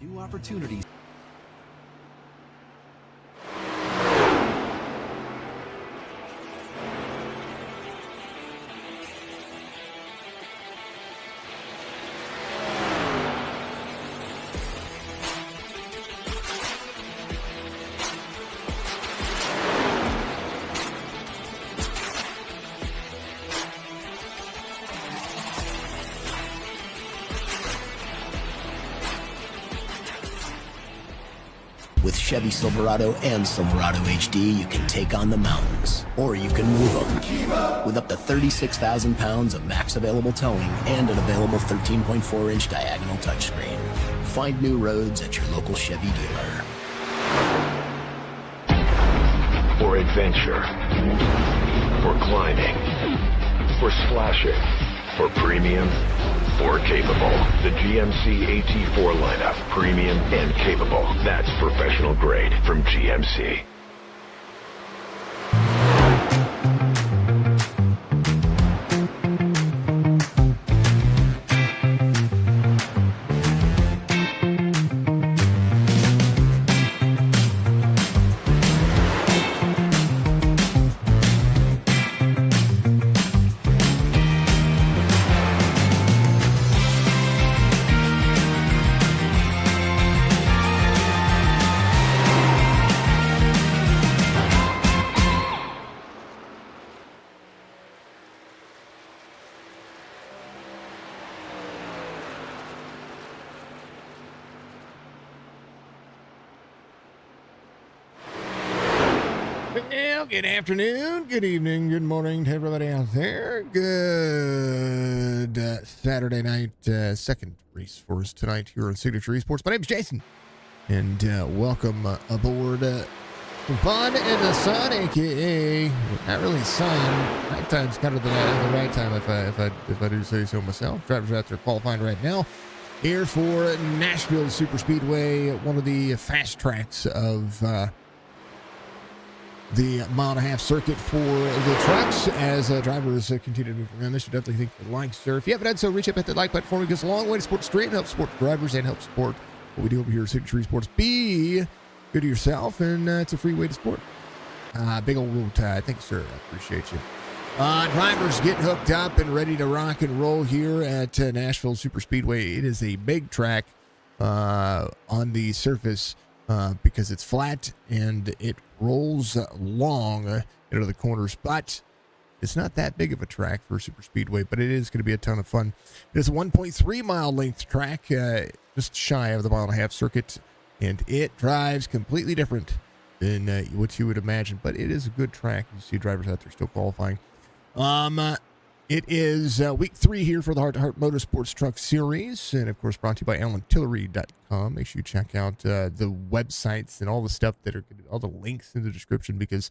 New opportunities. With Chevy Silverado and Silverado HD, you can take on the mountains, or you can move them. With up to 36,000 pounds of max available towing and an available 13.4-inch diagonal touchscreen. Find new roads at your local Chevy dealer. For adventure, for climbing, for splashing, for premium, for capable. The GMC AT4 lineup, premium and capable. That's professional grade from GMC. Well, good afternoon, good evening, good morning to everybody out there. Good Saturday night, second race for us tonight here on Signature Esports. My name is Jason, and welcome aboard some fun in the sun, aka not really sun. Nighttime's kind of the right time if I do say so myself. Drivers out there qualifying right now here for Nasville Super Speedway, one of the fast tracks of the mile-and-a-half circuit for the trucks as drivers continue to move around. This should definitely think the like, sir. If you haven't done so, reach up at that like button for me. It goes a long way to support the street and help support drivers and help support what we do over here at Signature Esports. Be good to yourself, and it's a free way to support. Big old roll tide. Thanks, sir. I appreciate you. Drivers getting hooked up and ready to rock and roll here at Nasville Super Speedway. It is a big track on the surface because it's flat and it rolls long into the corners, but it's not that big of a track for Super Speedway, but it is going to be a ton of fun. It is a 1.3 mile length track, just shy of the mile-and-a-half circuit, and it drives completely different than what you would imagine, but it is a good track. You see drivers out there still qualifying. It is week 3 here for the Hrt2Heart Motorsports Truck Series, and of course brought to you by Tillery.com. Make sure you check out the websites and all the stuff that are all the links in the description, because,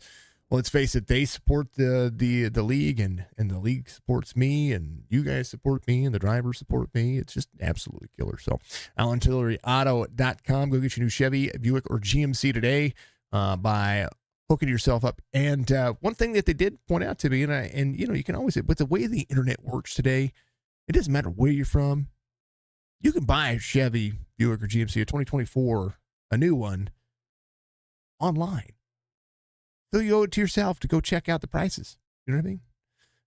well, let's face it, they support the league, and the league supports me, and you guys support me, and the drivers support me. It's just absolutely killer. So AlanTilleryAuto.com. Go get your new Chevy, Buick, or GMC today by hooking yourself up. And one thing that they did point out to me, and you know, you can always, with the way the internet works today, it doesn't matter where you're from. You can buy a Chevy, Buick, or GMC, a 2024, a new one, online. So you owe it to yourself to go check out the prices. You know what I mean?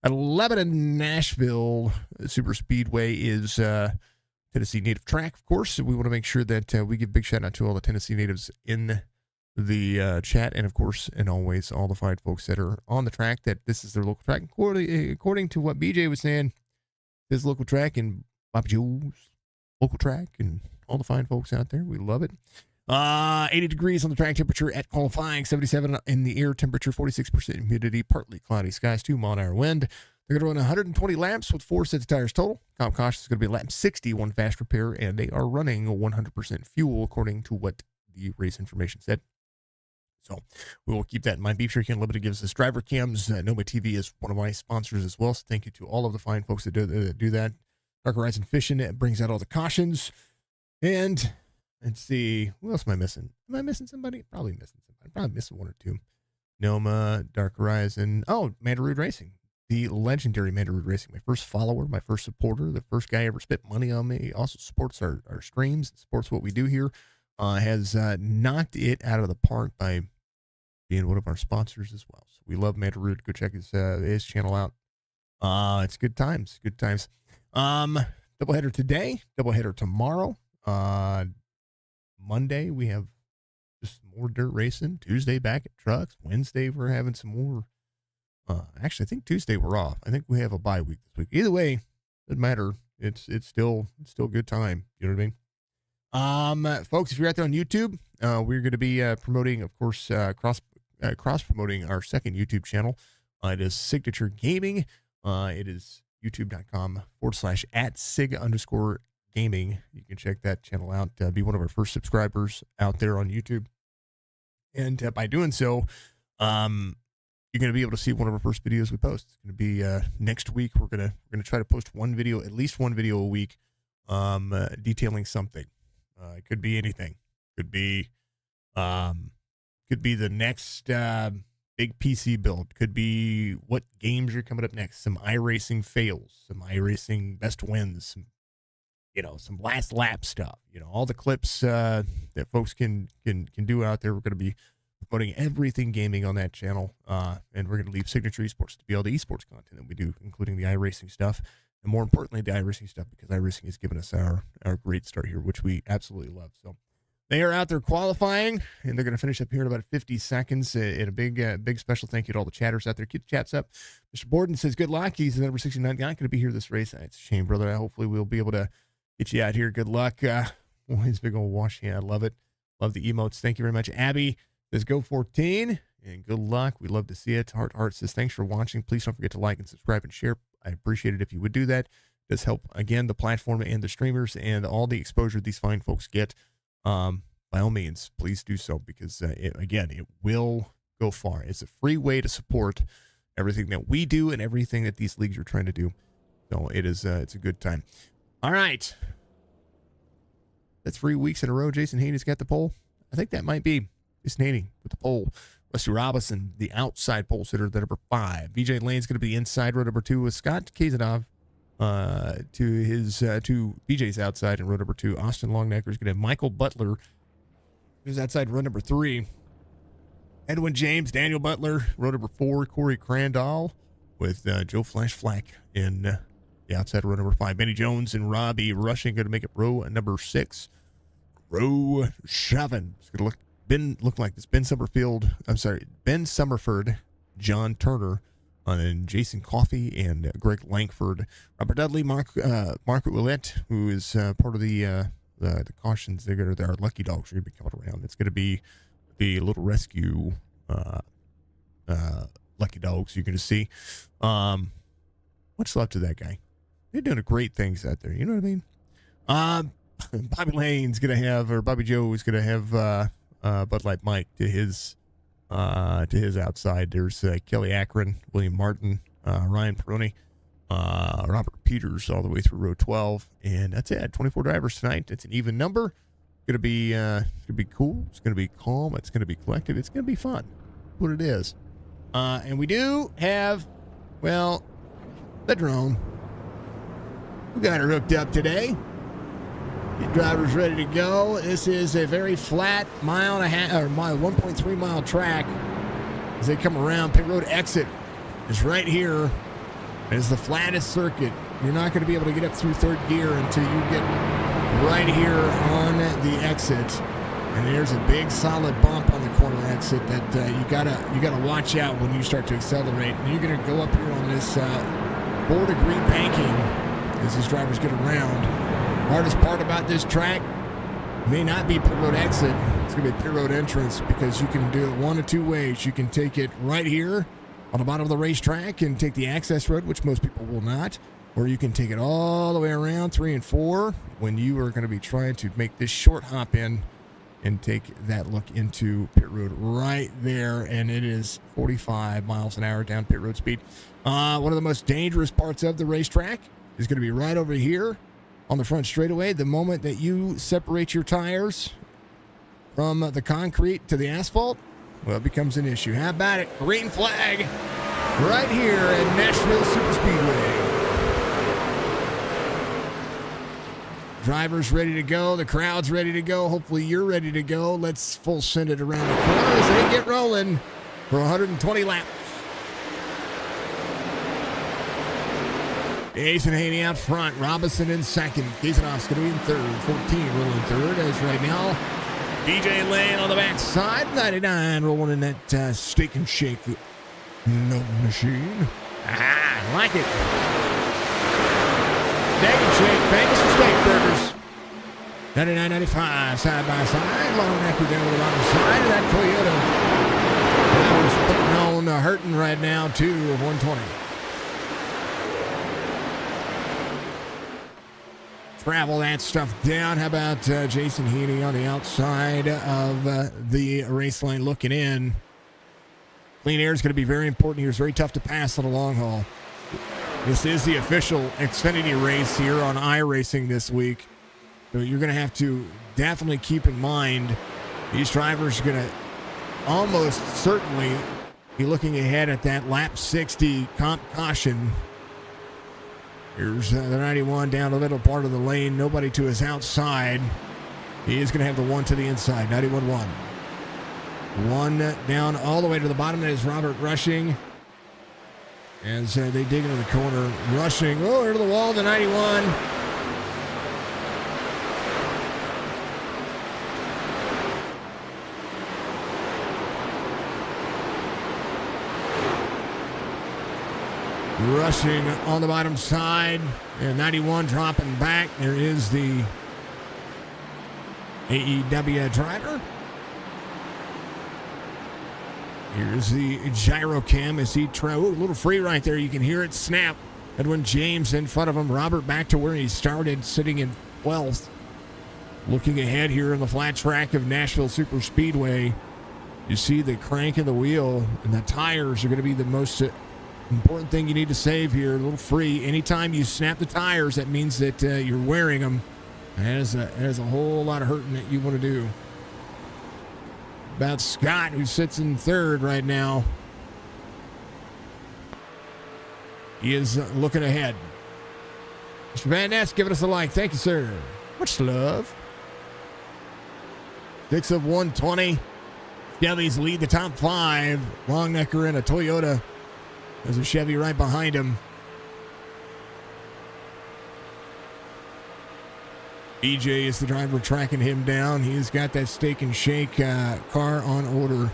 At 11 in Nashville, Super Speedway is Tennessee native track, of course. So we want to make sure that we give a big shout out to all the Tennessee natives in the chat, and of course, and always, all the fine folks that are on the track, that this is their local track. According to what BJ was saying, his local track, and Bobby Joe's local track, and all the fine folks out there, we love it. 80 degrees on the track temperature at qualifying, 77 in the air temperature, 46% humidity, partly cloudy skies, 2-mile-an-hour wind. They're going to run 120 laps with 4 sets of tires total. Comp caution is going to be lap 60, one fast repair, and they are running 100% fuel, according to what the race information said. So we will keep that in mind. Beef Jerky Unlimited gives us driver cams. Noma TV is one of my sponsors as well. So thank you to all of the fine folks that do that. Dark Horizon Fishing, it brings out all the cautions. And let's see, who else am I missing? Am I missing somebody? Probably missing somebody. Probably missing one or two. Noma, Dark Horizon. Oh, Mandarood Racing. the legendary Mandarin Racing, my first follower, my first supporter, the first guy ever spent money on me. He also supports our streams, supports what we do here, has knocked it out of the park by being one of our sponsors as well. So we love Mandarin. Go check his channel out. It's good times, good times. Doubleheader today, doubleheader tomorrow. Monday, we have just more dirt racing. Tuesday, back at trucks. Wednesday, we're having some more. Actually, I think Tuesday we're off. I think we have a bye week this week. Either way, doesn't matter. It's still a good time. You know what I mean? Folks, if you're out there on YouTube, we're going to be promoting, of course, cross promoting our second YouTube channel. It is Signature Gaming. It is youtube.com/@sig_gaming. You can check that channel out. Be one of our first subscribers out there on YouTube. And by doing so, you're going to be able to see one of our first videos we post. It's going to be next week. We're going to try to post at least one video a week, detailing something. It could be anything. Could be the next big PC build. Could be what games are coming up next. Some iRacing fails. Some iRacing best wins. Some last lap stuff. All the clips that folks can do out there. We're going to be promoting everything gaming on that channel, and we're going to leave Signature Esports to be all the esports content that we do, including the iRacing stuff, and more importantly, the iRacing stuff, because iRacing has given us our great start here, which we absolutely love. So they are out there qualifying, and they're going to finish up here in about 50 seconds. And a big special thank you to all the chatters out there. Keep the chats up. Mr. Borden says, good luck. He's the number 69 guy. Not going to be here this race. It's a shame, brother. Hopefully we'll be able to get you out here. Good luck. His big old wash. Yeah, I love it. Love the emotes. Thank you very much. Abby says, go 14, and good luck. We love to see it. Hrt2Heart says, thanks for watching. Please don't forget to like and subscribe and share. I appreciate it if you would do that. It does help, again, the platform and the streamers and all the exposure these fine folks get. By all means, please do so, because, it will go far. It's a free way to support everything that we do and everything that these leagues are trying to do. So it's a good time. All right. That's 3 weeks in a row Jason Haney's got the pole. I think that might be Jason Haney with the pole. Rusty Robinson, the outside pole sitter, the number 5. VJ Lane's going to be inside row number 2 with Scott Kazanov to VJ's outside in row number 2. Austin Longnecker is going to have Michael Butler, who's outside row number 3. Edwin James, Daniel Butler, row number 4. Corey Crandall with Joe Flash Flack in the outside row number 5. Benny Jones and Robbie Rushing going to make it row number 6. Row 7. It's going to look like this. Ben Summerford, John Turner, and Jason Coffey and Greg Langford. Robert Dudley, Margaret Willette, who is part of the cautions. They're lucky dogs are going to be coming around. It's going to be the little rescue lucky dogs you're going to see. Much love to that guy. They're doing great things out there. You know what I mean? Bobby Lane's going to have, or Bobby Joe is going to have Bud Light Mike to his outside. There's Kelly Akron, William Martin, Ryan Peroni, Robert Peters all the way through row 12, and that's it. 24 drivers tonight. It's an even number. It's gonna be cool. It's gonna be calm. It's gonna be collective. It's gonna be fun. What it is. And we do have, well, the drone. We got her hooked up today. The driver's ready to go. This is a very flat 1.3 mile track. As they come around, pit road exit is right here. It's the flattest circuit. You're not going to be able to get up through third gear until you get right here on the exit. And there's a big solid bump on the corner exit that you gotta watch out when you start to accelerate. And you're going to go up here on this 4-degree banking as these drivers get around. Hardest part about this track may not be pit road exit. It's going to be pit road entrance, because you can do it one of two ways. You can take it right here on the bottom of the racetrack and take the access road, which most people will not, or you can take it all the way around 3 and 4 when you are going to be trying to make this short hop in and take that look into pit road right there. And it is 45 miles an hour down pit road speed. One of the most dangerous parts of the racetrack is going to be right over here on the front straightaway. The moment that you separate your tires from the concrete to the asphalt, well, it becomes an issue. How about it? Green flag. right here at Nashville Super Speedway. Drivers ready to go. The crowd's ready to go. Hopefully you're ready to go. Let's full send it around the corner as they get rolling for 120 laps. Jason Haney out front. Robinson in second. Kazanoff's going to be in third. 14 rolling third as right now. DJ Lane on the backside. 99 rolling in that steak and shake no machine. Ah, I like it. Steak and shake. Famous for steak burgers. 99.95 side by side. Long neck down to the bottom side of that Toyota. That was putting on Hrt2Heart right now, 2 of 120. Travel that stuff down. How about Jason Heaney on the outside of the race line looking in? Clean air is going to be very important here. It's very tough to pass on the long haul. This is the official Xfinity race here on iRacing this week. So you're going to have to definitely keep in mind these drivers are going to almost certainly be looking ahead at that lap 60 comp caution. Here's the 91 down the middle part of the lane. Nobody to his outside. He is going to have the one to the inside. 91-1. One down all the way to the bottom. That is Robert Rushing. As they dig into the corner. Rushing. Oh, into the wall. The 91. Rushing on the bottom side, and 91 dropping back. There is the AEW driver. Here's the gyro cam as he a little free right there. You can hear it snap. Edwin James in front of him. Robert back to where he started, sitting in 12th. Looking ahead here in the flat track of Nashville Super Speedway, you see the crank of the wheel, and the tires are going to be the most important thing you need to save here. A little free. Anytime you snap the tires, that means that you're wearing them. That is a whole lot of hurting that you want to do. About Scott, who sits in third right now. He is looking ahead. Mr. Van Ness giving us a like. Thank you, sir. Much love. 6 of 120. Chevys lead the top 5. Longnecker and a Toyota. There's a Chevy right behind him. EJ is the driver tracking him down. He's got that steak and shake car on order.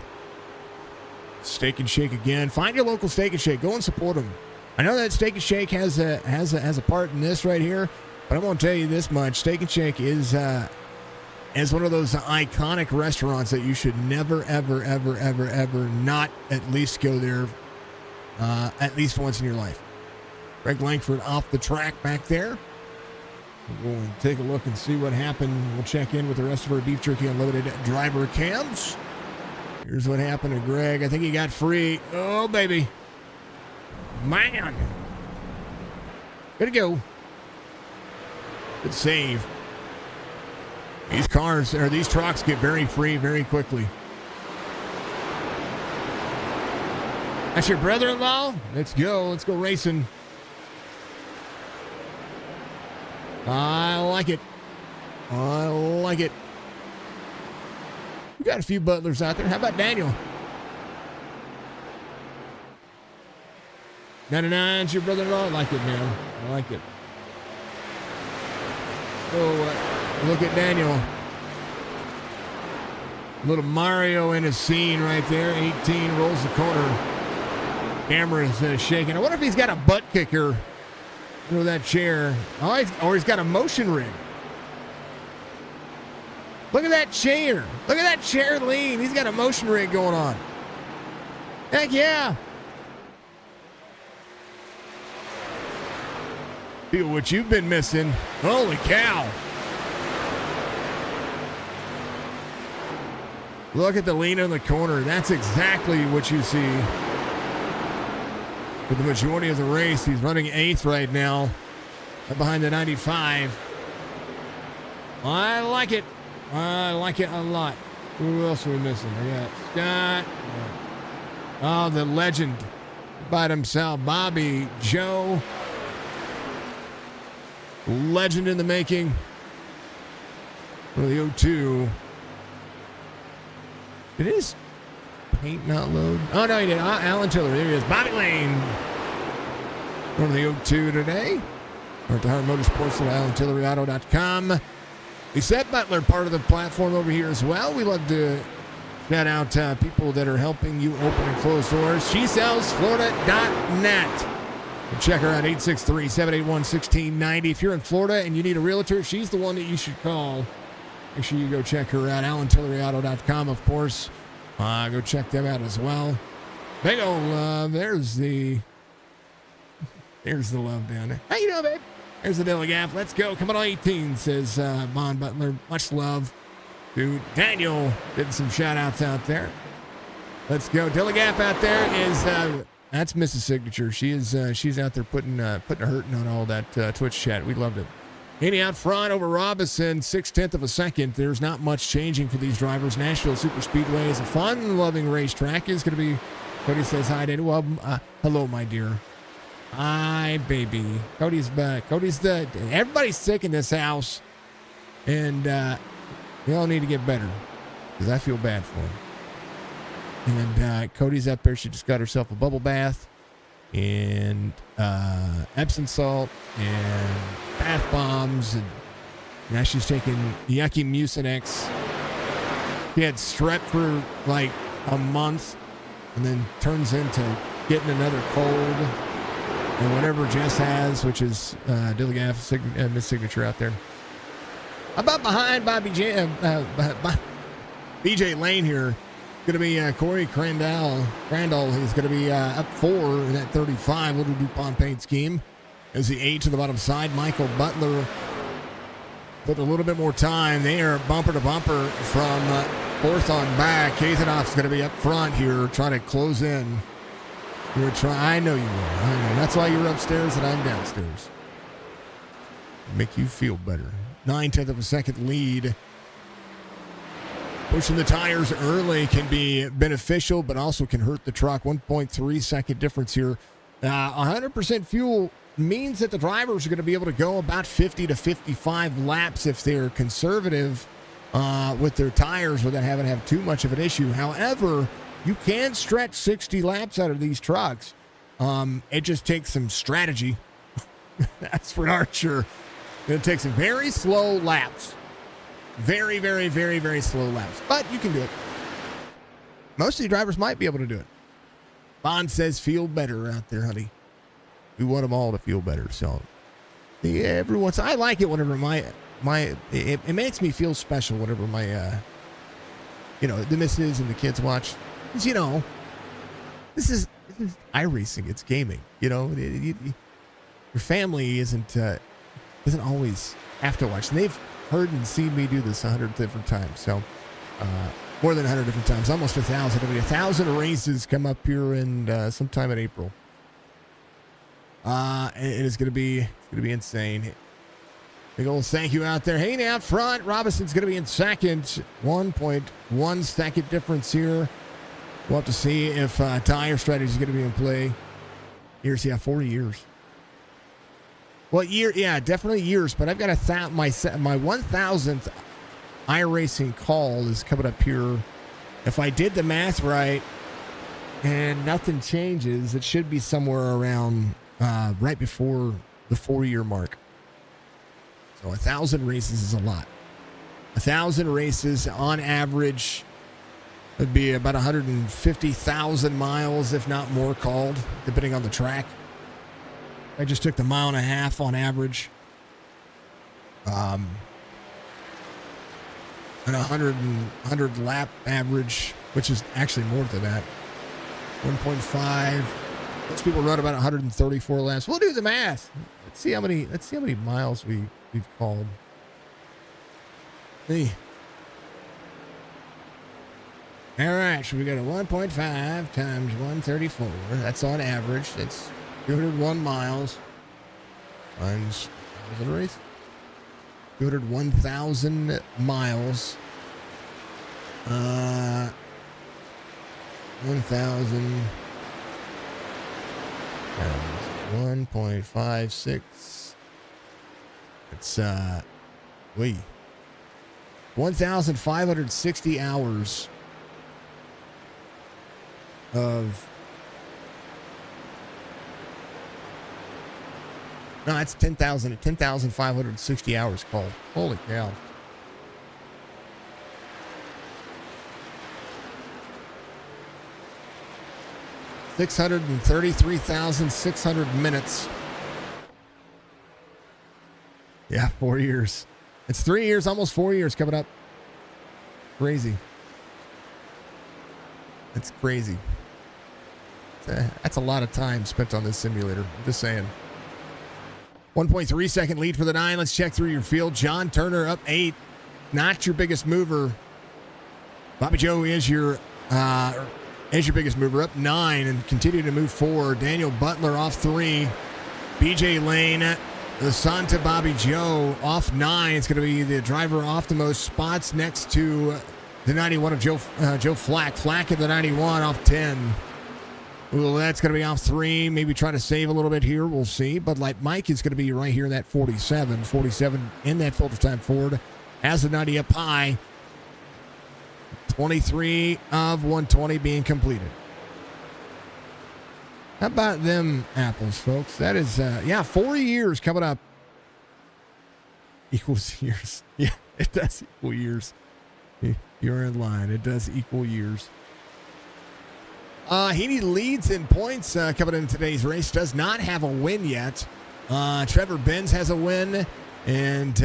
Steak and shake again. Find your local steak and shake. Go and support them. I know that steak and shake has a part in this right here, but I'm going to tell you this much: steak and shake is one of those iconic restaurants that you should never, ever, ever, ever, ever not at least go there. At least once in your life. Greg Langford off the track back there. We'll go and take a look and see what happened. We'll check in with the rest of our Beef Jerky Unlimited driver cams. Here's what happened to Greg. I think he got free. Oh, baby. Man. Good to go. Good save. These trucks get very free very quickly. That's your brother-in-law? Let's go. Let's go racing. I like it. I like it. We got a few Butlers out there. How about Daniel? 99's your brother-in-law? I like it, man. I like it. Oh, look at Daniel. Little Mario in his scene right there. 18 rolls the corner. Camera is shaking. I wonder if he's got a butt kicker through that chair. Or he's got a motion rig. Look at that chair. Look at that chair lean. He's got a motion rig going on. Heck yeah. Feel what you've been missing. Holy cow. Look at the lean in the corner. That's exactly what you see. For the majority of the race, he's running 8th right now, behind the 95. I like it. I like it a lot. Who else are we missing? I got Scott. Oh, the legend, certified himself, Bobby Joe. Legend in the making. For the 02. Did his paint not load? Oh, no, he did. Alan Tillery. There he is. Bobby Lane. Going to the 02 today. Hrt2Heart Motorsports at AlanTilleryAuto.com. Lisette Butler, part of the platform over here as well. We love to shout out people that are helping you open and close doors. She sells Florida.net. Check her out, 863-781-1690. If you're in Florida and you need a realtor, she's the one that you should call. Make sure you go check her out, AlanTilleryAuto.com, of course. Go check them out as well. Big ol' love. There's the love down there. How you doing, babe? There's the Dilly Gap. Let's go. Coming on 18, says Bon Butler. Much love to Daniel. Did some shout-outs out there. Let's go. Dilly Gap out there is... that's Mrs. Signature. She's out there putting a hurting on all that Twitch chat. We loved it. Haney out front over Robinson, 0.6 of a second. There's not much changing for these drivers. Nasville Super Speedway is a fun-loving racetrack. It's going to be. Cody says hi, Daniel. Well, hello, my dear. Hi, baby. Cody's back. Everybody's sick in this house, and we all need to get better because I feel bad for him. And Cody's up there. She just got herself a bubble bath and Epsom salt and bath bombs. And now she's taking yucky Mucinex. She had strep for like a month and then turns into getting another cold and whatever Jess has, which is Dilly Gaff, Miss Signature out there. About behind Bobby BJ Lane here. Going to be Corey Crandall, who's going to be up 4 in that 35 Little DuPont paint scheme. As the 8 to the bottom side, Michael Butler put a little bit more time. They are bumper to bumper from 4th on back. Kazanoff's going to be up front here, trying to close in. I know you will. I know. That's why you're upstairs and I'm downstairs. Make you feel better. 0.9 of a second lead. Pushing the tires early can be beneficial, but also can hurt the truck. 1.3 second difference here. 100% fuel means that the drivers are going to be able to go about 50 to 55 laps if they're conservative with their tires without having to have too much of an issue. However, you can stretch 60 laps out of these trucks. It just takes some strategy. That's for darn sure. It takes some very slow laps. Very, very, very, very slow laps. But you can do it. Most of the drivers might be able to do it. Bond says feel better out there, honey. We want them all to feel better. So every once I like it whenever it makes me feel special whenever my the missus and the kids watch. Because, this is iRacing. It's gaming. Your family doesn't always have to watch. And they've heard and seen me do this 100 different times. So more than 100 different times, almost 1,000. There'll be 1,000 races come up here in sometime in April. It is going to be insane. Big old thank you out there. Haney out front. Robinson's going to be in second. 1.1 second difference here. We'll have to see if tire strategy is going to be in play. Years, 4 years. Well, definitely years. But I've got my 1,000th iRacing call is coming up here. If I did the math right, and nothing changes, it should be somewhere around right before the 4-year mark. So 1,000 races is a lot. 1,000 races on average would be about 150,000 miles, if not more, called, depending on the track. I just took the 1.5 miles on average. And 100 lap average, which is actually more than that. 1.5. Most people run about 134 laps. We'll do the math. Let's see how many miles we've called. See. All right, so we got a 1.5 times 134. That's on average. That's 201 miles times 201,000 miles. 1,000 1.56. It's 1,560 hours of. No, it's 10,560 hours called. Holy cow. $633,600 minutes. Yeah, 4 years. It's 3 years, almost 4 years coming up. Crazy. That's crazy. That's a lot of time spent on this simulator. I'm just saying. 1.3 second lead for the 9. Let's check through your field. John Turner up 8. Not your biggest mover. Bobby Joe is your biggest mover, up 9 and continue to move forward. Daniel Butler off 3. BJ Lane, the son to Bobby Joe, off 9. It's going to be the driver off the most spots next to the 91 of Joe Flack. Flack at the 91 off 10. Well, that's going to be off 3. Maybe try to save a little bit here. We'll see. But like Mike is going to be right here in that 47. 47 in that filter time Ford. Has the 90 up high. 23 of 120 being completed. How about them apples, folks? That is, 4 years coming up. Equals years. Yeah, it does equal years. You're in line. It does equal years. Heaney leads in points coming into today's race. Does not have a win yet. Trevor Benz has a win. And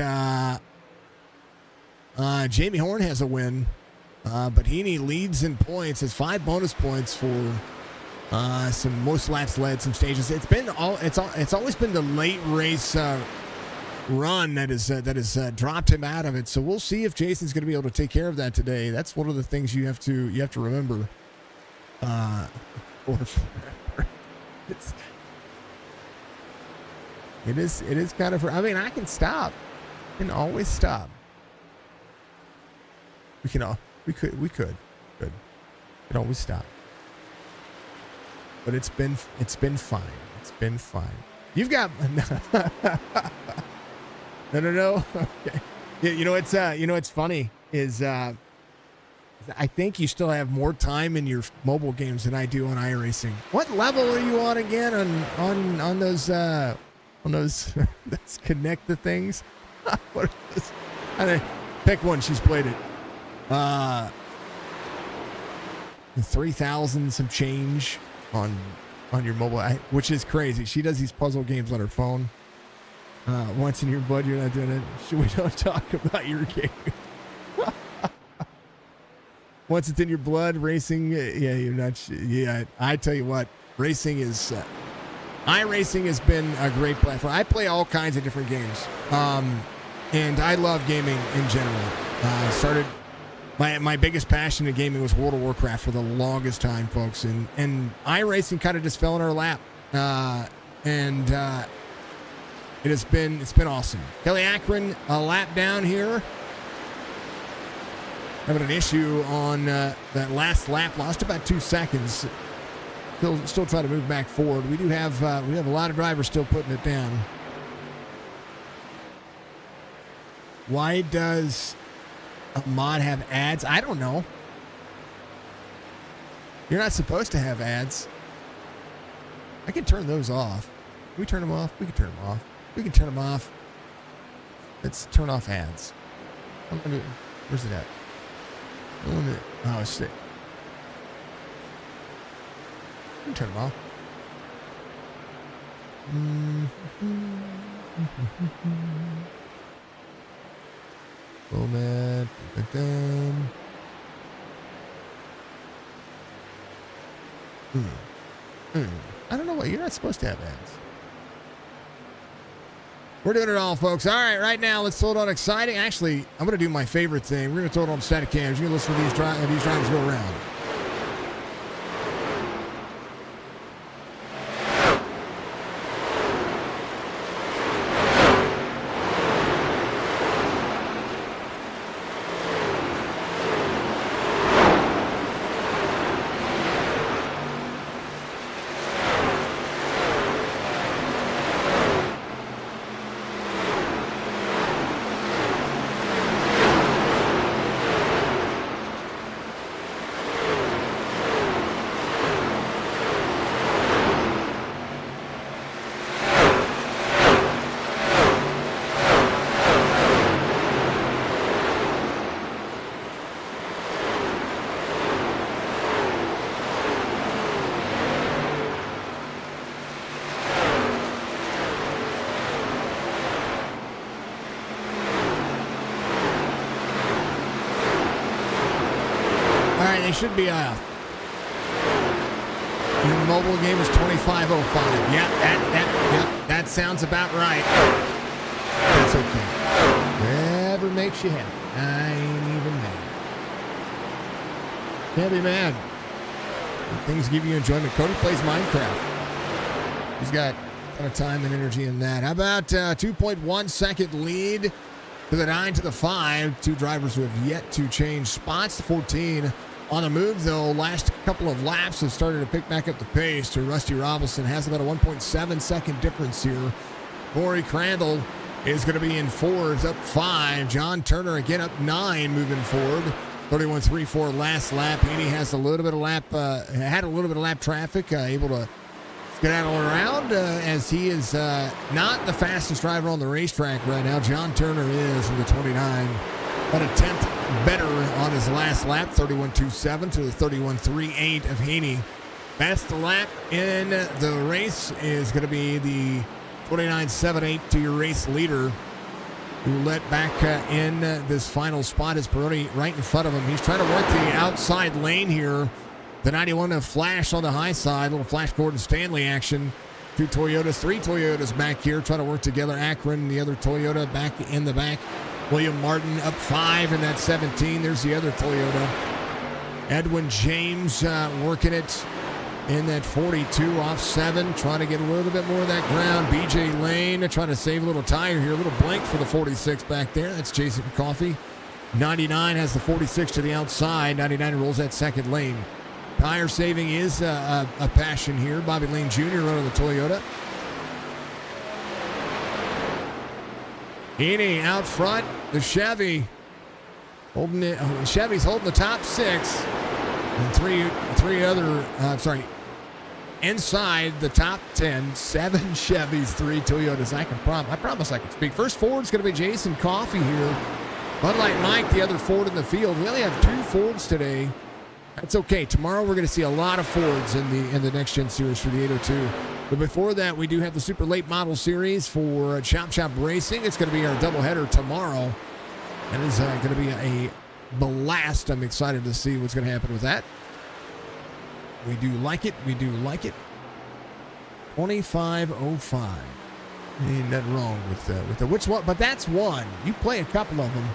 Jamie Horn has a win. But Heaney leads in points. Has 5 bonus points for some most laps led, some stages. It's always been the late race run that has dropped him out of it. So we'll see if Jason's going to be able to take care of that today. That's one of the things you have to remember. It is kind of. I mean, I can stop. I can always stop. We could always stop. But it's been fine. It's been fine. You've got no. Okay. Yeah, it's funny is I think you still have more time in your mobile games than I do on iRacing. What level are you on again on those those connect the things? What is this? Pick one. She's played it. 3,000 some change on your mobile, which is crazy. She does these puzzle games on her phone. Once in your blood, you're not doing it. We don't talk about your game. Once it's in your blood, racing, you're not. Yeah, I tell you what, racing is. iRacing has been a great platform. I play all kinds of different games, and I love gaming in general. Started. My biggest passion in gaming was World of Warcraft for the longest time, folks, and iRacing kind of just fell in our lap, and it's been awesome. Kelly Akron a lap down here, having an issue on that last lap, lost about 2 seconds. Still trying to move back forward. We have a lot of drivers still putting it down. Why does a mod have ads? I don't know. You're not supposed to have ads. I can turn those off. Can we turn them off? We can turn them off. We can turn them off. Let's turn off ads. Where's it at? Oh, shit. We can turn them off. Moment. I don't know what. You're not supposed to have ads. We're doing it all, folks. All right, right now, let's throw it on exciting. Actually, I'm going to do my favorite thing. We're going to throw it on static cams. You're going to listen to these drivers go around. they should be off. Your mobile game is 25:05. Yeah, that sounds about right. That's okay. Whatever makes you happy. I ain't even mad. Can't be mad. Things give you enjoyment. Cody plays Minecraft. He's got a ton of time and energy in that. How about 2.1 second lead to the 9 to the 5? Two drivers who have yet to change spots. The 14 on the move, though. Last couple of laps have started to pick back up the pace to Rusty Robinson. Has about a 1.7 second difference here. Corey Crandall is going to be in fourth, up 5. John Turner again up 9, moving forward. 31.34 last lap. Haney has a little bit of lap, had a little bit of lap traffic, able to skedaddle around as he is not the fastest driver on the racetrack right now. John Turner is in the 29. About a 10th better on his last lap, 31.27 to the 31.38 of Haney. Best lap in the race is going to be the 29.78 to your race leader, who let back in this final spot is Peroni right in front of him. He's trying to work the outside lane here. The 91 to Flash on the high side. Little Flash Gordon Stanley action. Three Toyotas back here trying to work together. Akron, the other Toyota back in the back. William Martin up 5 in that 17. There's the other Toyota. Edwin James working it in that 42 off 7, trying to get a little bit more of that ground. BJ Lane trying to save a little tire here. A little blank for the 46 back there. That's Jason Coffey. 99 has the 46 to the outside. 99 rolls that second lane. Tire saving is a passion here. Bobby Lane Jr. running the Toyota. Haney out front. The Chevy holding it. Chevy's holding the top 6. And three other, inside the top 10, 7 Chevys, 3 Toyotas. I promise I can speak. First Ford's going to be Jason Coffey here. Unlike Mike, the other Ford in the field. We only have 2 Fords today. That's okay. Tomorrow we're going to see a lot of Fords in the Next Gen Series for the 802. But before that, we do have the Super Late Model Series for Chop Chop Racing. It's going to be our doubleheader tomorrow. That is going to be a blast. I'm excited to see what's going to happen with that. We do like it. 25:05. Ain't nothing wrong with the which one, but that's one. You play a couple of them.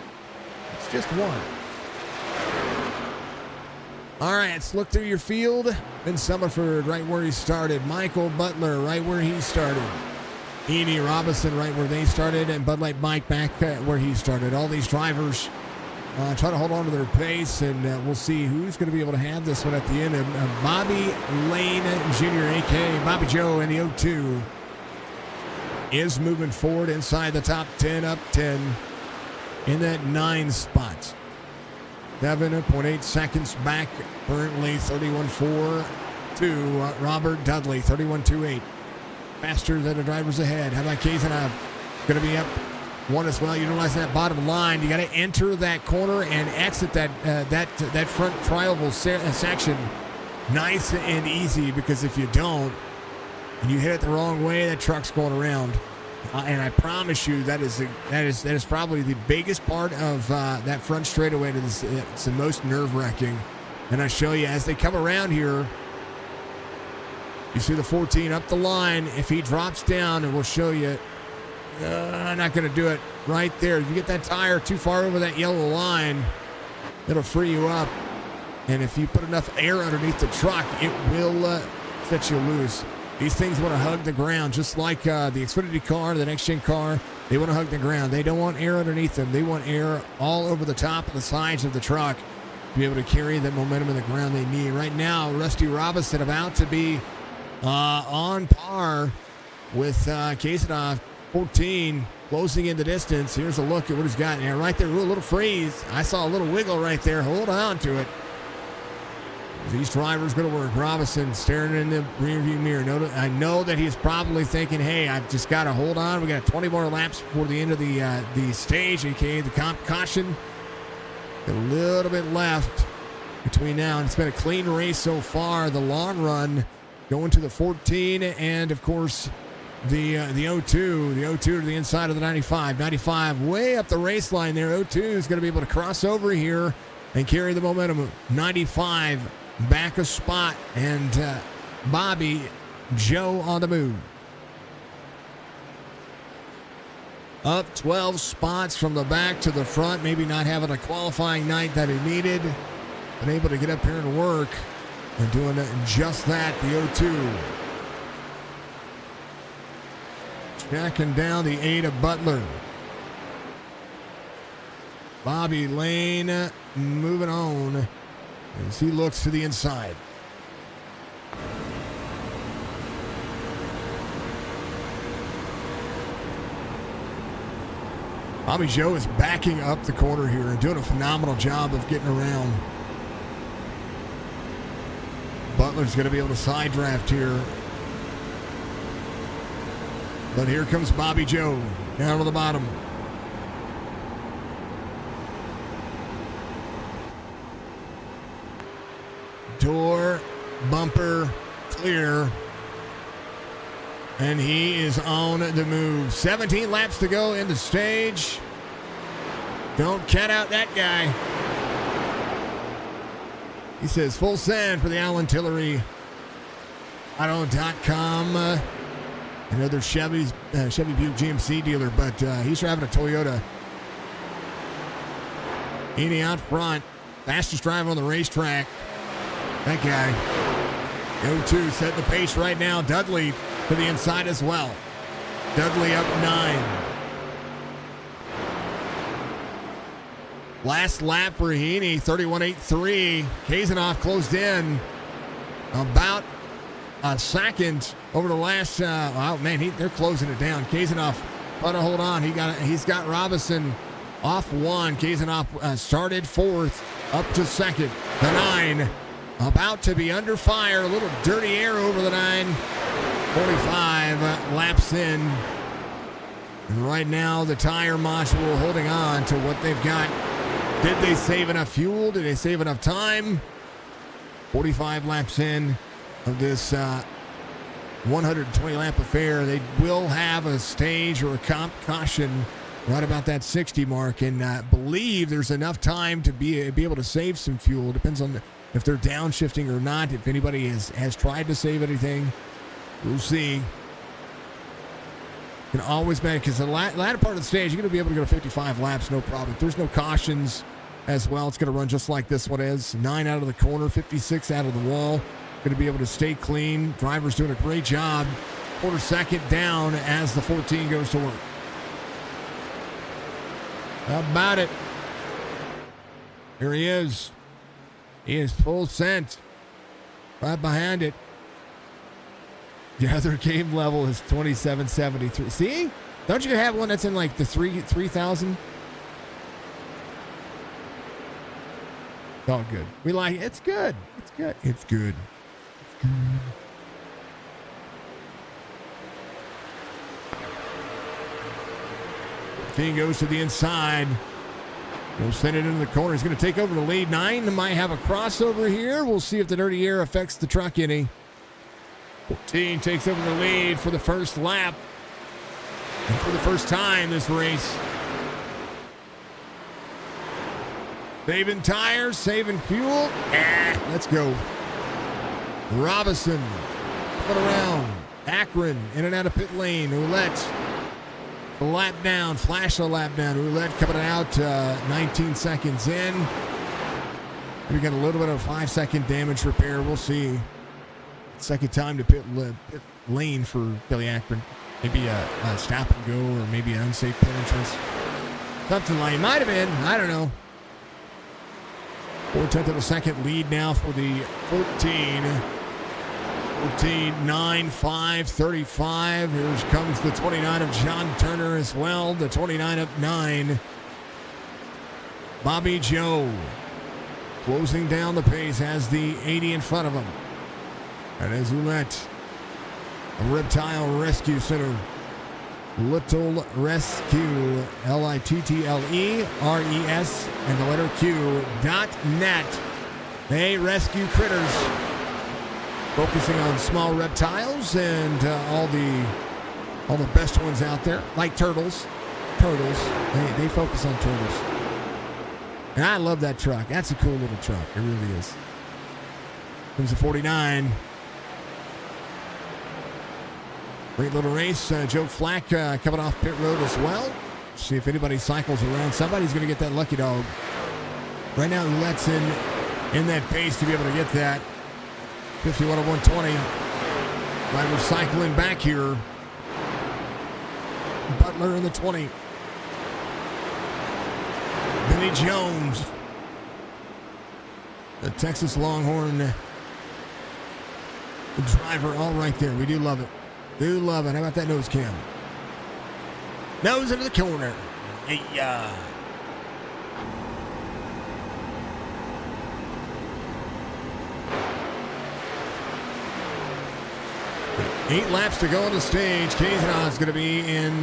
It's just one. All right, let's look through your field. Ben Summerford right where he started. Michael Butler right where he started. Edie Robinson right where they started, and Bud Light Mike back where he started. All these drivers try to hold on to their pace, and we'll see who's going to be able to have this one at the end. Bobby Lane Jr., a.k.a. Bobby Joe in the 02, is moving forward inside the top 10, up 10 in that 9 spot. 7.8 seconds back, currently 31.4 to Robert Dudley, 31.28. Faster than the drivers ahead. How about Kazanov? Going to be up 1 as well. Utilizing that bottom line. You got to enter that corner and exit that front trioval section nice and easy, because if you don't and you hit it the wrong way, that truck's going around. And I promise you that is probably the biggest part of that front straightaway. It's the most nerve-wracking. And I show you as they come around here. You see the 14 up the line. If he drops down, and we'll show you, I'm not going to do it right there. If you get that tire too far over that yellow line, it'll free you up. And if you put enough air underneath the truck, it will set you loose. These things want to hug the ground, just like the Xfinity car, the next-gen car. They want to hug the ground. They don't want air underneath them. They want air all over the top of the sides of the truck to be able to carry that momentum in the ground they need. Right now, Rusty Robinson about to be on par with Kazanov, 14, closing in the distance. Here's a look at what he's got there. Right there, a little freeze. I saw a little wiggle right there. Hold on to it. These drivers going to work. Robinson staring in the rearview mirror. I know that he's probably thinking, hey, I've just got to hold on. We got 20 more laps before the end of the stage, aka the caution. A little bit left between now, and it's been a clean race so far. The long run going to the 14, and of course the 02. The 02 to the inside of the 95. 95 way up the race line there. 02 is going to be able to cross over here and carry the momentum. 95 back a spot, and Bobby Joe on the move. Up 12 spots from the back to the front, maybe not having a qualifying night that he needed, but able to get up here and work, and doing just that, the 0-2. Tracking down the 8 of Butler. Bobby Lane moving on as he looks to the inside. Bobby Joe is backing up the corner here and doing a phenomenal job of getting around. Butler's going to be able to side draft here. But here comes Bobby Joe down to the bottom. Door, bumper, clear. And he is on the move. 17 laps to go in the stage. Don't cut out that guy. He says full send for the Allen Tillery. Auto.com. Another Chevy Buick GMC dealer, but he's driving a Toyota. Heaney out front. Fastest driver on the racetrack. That guy. 0-2 setting the pace right now. Dudley to the inside as well. Dudley up 9. Last lap for Heaney, 31.83. Kazanoff closed in about a second over the last. Oh man, they're closing it down. Kazanoff, but hold on, he's got Robinson off 1. Kazanoff started 4th, up to 2nd. The 9 about to be under fire. A little dirty air over the 9. 45 laps in. And right now, the tire module holding on to what they've got. Did they save enough fuel? Did they save enough time? 45 laps in of this 120 lap affair. They will have a stage or a comp caution right about that 60 mark, and believe there's enough time to be able to save some fuel. Depends on if they're downshifting or not. If anybody has tried to save anything, we'll see. Can always manage, because the latter part of the stage, you're going to be able to go to 55 laps, no problem. If there's no cautions as well, it's going to run just like this one is. 9 out of the corner, 56 out of the wall. Going to be able to stay clean. Driver's doing a great job. 1/4 second down as the 14 goes to work. How about it? Here he is. He is full sent. Right behind it. The other game level is 2773. See? Don't you have one that's in like the 3,000? It's all good. We like it. It's good. It's good. It's good. It's good. King goes to the inside. He'll send it into the corner. He's going to take over the lead. 9 might have a crossover here. We'll see if the dirty air affects the truck any. 14 takes over the lead for the first lap. And for the first time this race. Saving tires, saving fuel. Let's go. Robinson, put around. Akron, in and out of pit lane. Ouellette, a lap down, flash a lap down. Ouellette coming out 19 seconds in. We got a little bit of a 5-second damage repair. We'll see. Second time to pit lane for Kelly Akron. Maybe a stop and go, or maybe an unsafe pit entrance. Something like it might have been. I don't know. 4/10 of a second lead now for the 14. 14, 9, 5, 35. Here comes the 29 of John Turner as well. The 29 up 9. Bobby Joe closing down the pace, has the 80 in front of him. And as Ouellette, a Reptile Rescue Center. Little Rescue, LITTLERES, and the letter Q.net. They rescue critters, focusing on small reptiles and all the best ones out there, like turtles. They focus on turtles. And I love that truck. That's a cool little truck. It really is. Comes the 49. Great little race. Joe Flack coming off pit road as well. See if anybody cycles around. Somebody's going to get that lucky dog. Right now, Lisette's in that pace to be able to get that. 51 of 120. Driver cycling back here. Butler in the 20. Billy Jones. The Texas Longhorn. The driver all right there. We do love it. Do love it. How about that nose cam? Nose into the corner. Hey, 8 laps to go on the stage. Kazan's going to be in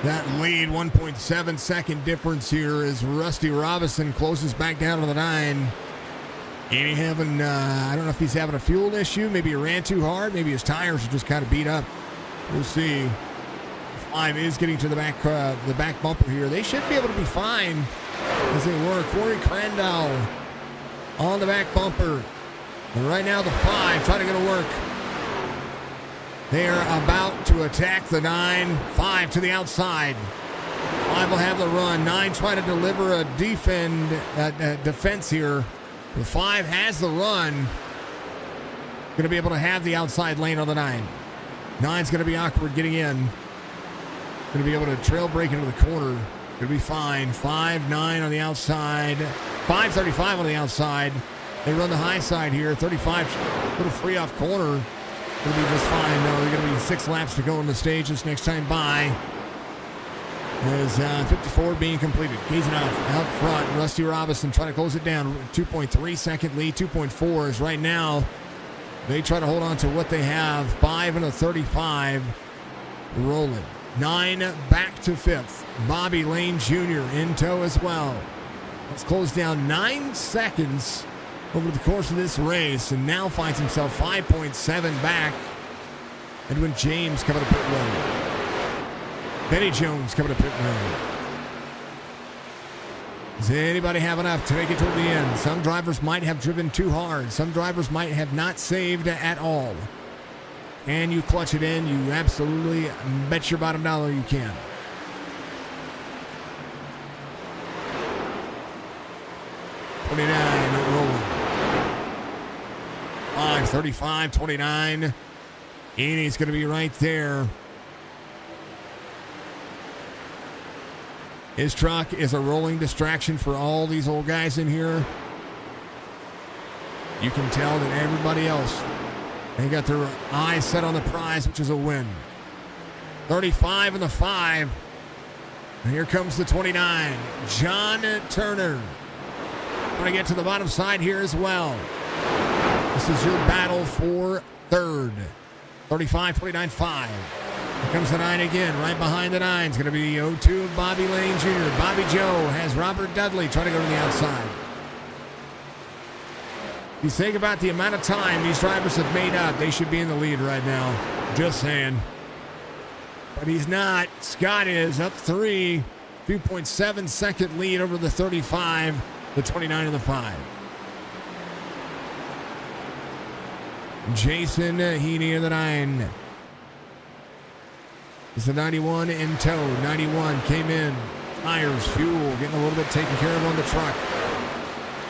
that lead. 1.7 second difference here as Rusty Robinson closes back down to the 9. And he having, I don't know if he's having a fuel issue. Maybe he ran too hard. Maybe his tires are just kind of beat up. We'll see. 5 is getting to the back bumper here. They should be able to be fine as they work. Corey Crandall on the back bumper. And right now the 5 trying to get to work. They're about to attack the 9. 5 to the outside. 5 will have the run. 9 trying to deliver a defense here. The 5 has the run. Going to be able to have the outside lane on the 9. 9's going to be awkward getting in. Going to be able to trail break into the corner. Going to be fine. 5-9 on the outside. 5:35 on the outside. They run the high side here. 35, a little free off corner. Going to be just fine. No, they're going to be 6 laps to go on the stage this next time by. There's 54 being completed. Kazanoff out front. Rusty Robinson trying to close it down. 2.3 second lead. 2.4 is right now. They try to hold on to what they have. 5 and a 35 rolling. 9 back to 5th. Bobby Lane Jr. in tow as well. Let's close down 9 seconds over the course of this race and now finds himself 5.7 back. Edwin James coming to pit road. Benny Jones coming to pit road. Does anybody have enough to make it toward the end? Some drivers might have driven too hard. Some drivers might have not saved at all. Can you clutch it in? You absolutely bet your bottom dollar you can. .29 rolling. 5:35, 29. He's going to be right there. His truck is a rolling distraction for all these old guys in here. You can tell that everybody else, they got their eyes set on the prize, which is a win. 35 and the 5. And here comes the 29. John Turner. Going to get to the bottom side here as well. This is your battle for third. 35, 29, 5. Here comes the 9 again, right behind the 9. It's going to be 0-2 of Bobby Lane Jr. Bobby Joe has Robert Dudley trying to go to the outside. You think about the amount of time these drivers have made up, they should be in the lead right now. Just saying. But he's not. Scott is up 3. 2.7 second lead over the 35, the 29 and the 5. Jason Heaney in the 9. It's the 91 in tow. 91 came in. Tires, fuel, getting a little bit taken care of on the truck.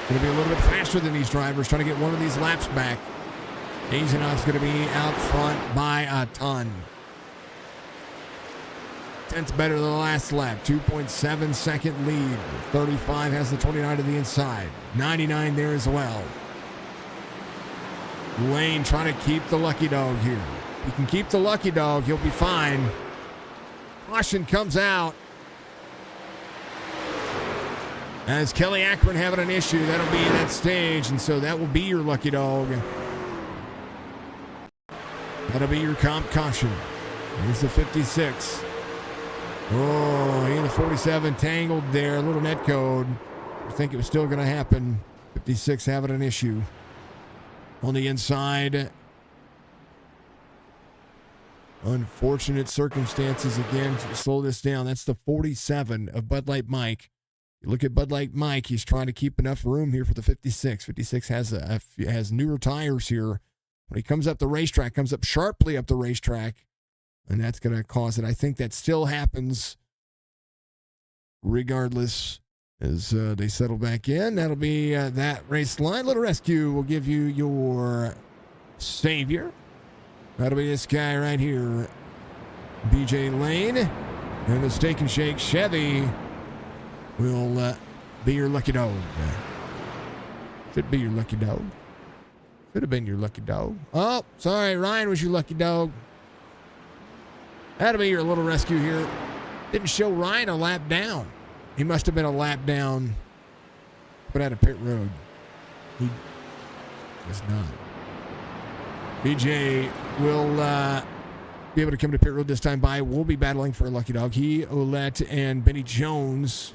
Going to be a little bit faster than these drivers, trying to get one of these laps back. Azanoff's going to be out front by a ton. 10th better than the last lap. 2.7 second lead. 35 has the 29 to the inside. 99 there as well. Lane trying to keep the lucky dog here. If you can keep the lucky dog, he'll be fine. Caution comes out. As Kelly Akron having an issue, that'll be that stage, and so that will be your lucky dog. That'll be your comp caution. Here's the 56. Oh, he and the 47 tangled there. A little net code. I think it was still going to happen. 56 having an issue. On the inside. Unfortunate circumstances again to slow this down. That's the 47 of Bud Light Mike. You look at Bud Light Mike, he's trying to keep enough room here for the 56. 56 has newer tires here. When he comes up the racetrack, comes up sharply up the racetrack, and that's going to cause it. I think that still happens regardless as they settle back in. That'll be that race line. Little Rescue will give you your savior. That'll be this guy right here, BJ Lane. And the Steak and Shake Chevy will be your lucky dog. Should be your lucky dog. Could have been your lucky dog. Oh, sorry, Ryan was your lucky dog. That'll be your little rescue here. Didn't show Ryan a lap down. He must have been a lap down, but at a pit road. He was not. BJ will be able to come to pit road this time by. We'll be battling for a lucky dog. He, Olette, and Benny Jones.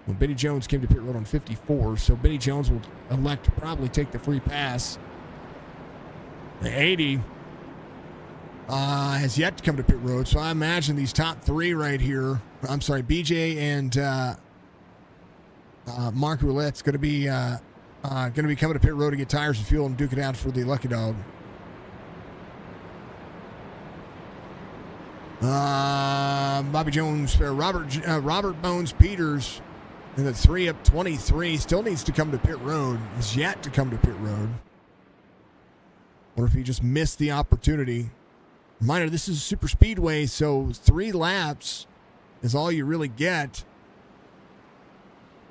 Well, Benny Jones came to pit road on 54, so Benny Jones will elect to probably take the free pass. The 80 has yet to come to pit road, so I imagine these top three right here. I'm sorry, BJ and Mark Roulette's going to be coming to pit road to get tires and fuel and duke it out for the lucky dog. Bobby Jones, Robert Bones Peters in the 3 up 23 still needs to come to pit road. Is yet to come to pit road. Wonder if he just missed the opportunity. Reminder, this is a super speedway, so 3 laps is all you really get.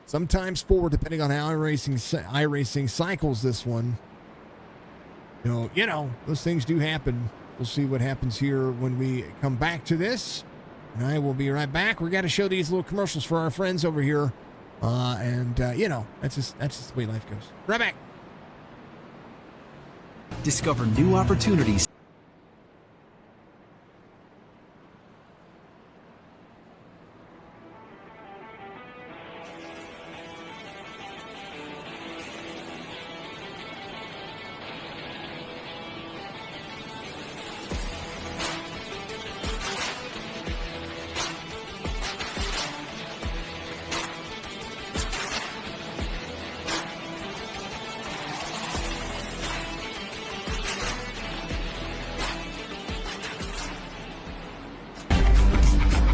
Sometimes 4, depending on how iRacing cycles this one. So, those things do happen. We'll see what happens here when we come back to this. And I will be right back. We got to show these little commercials for our friends over here. That's just the way life goes. Right back. Discover new opportunities.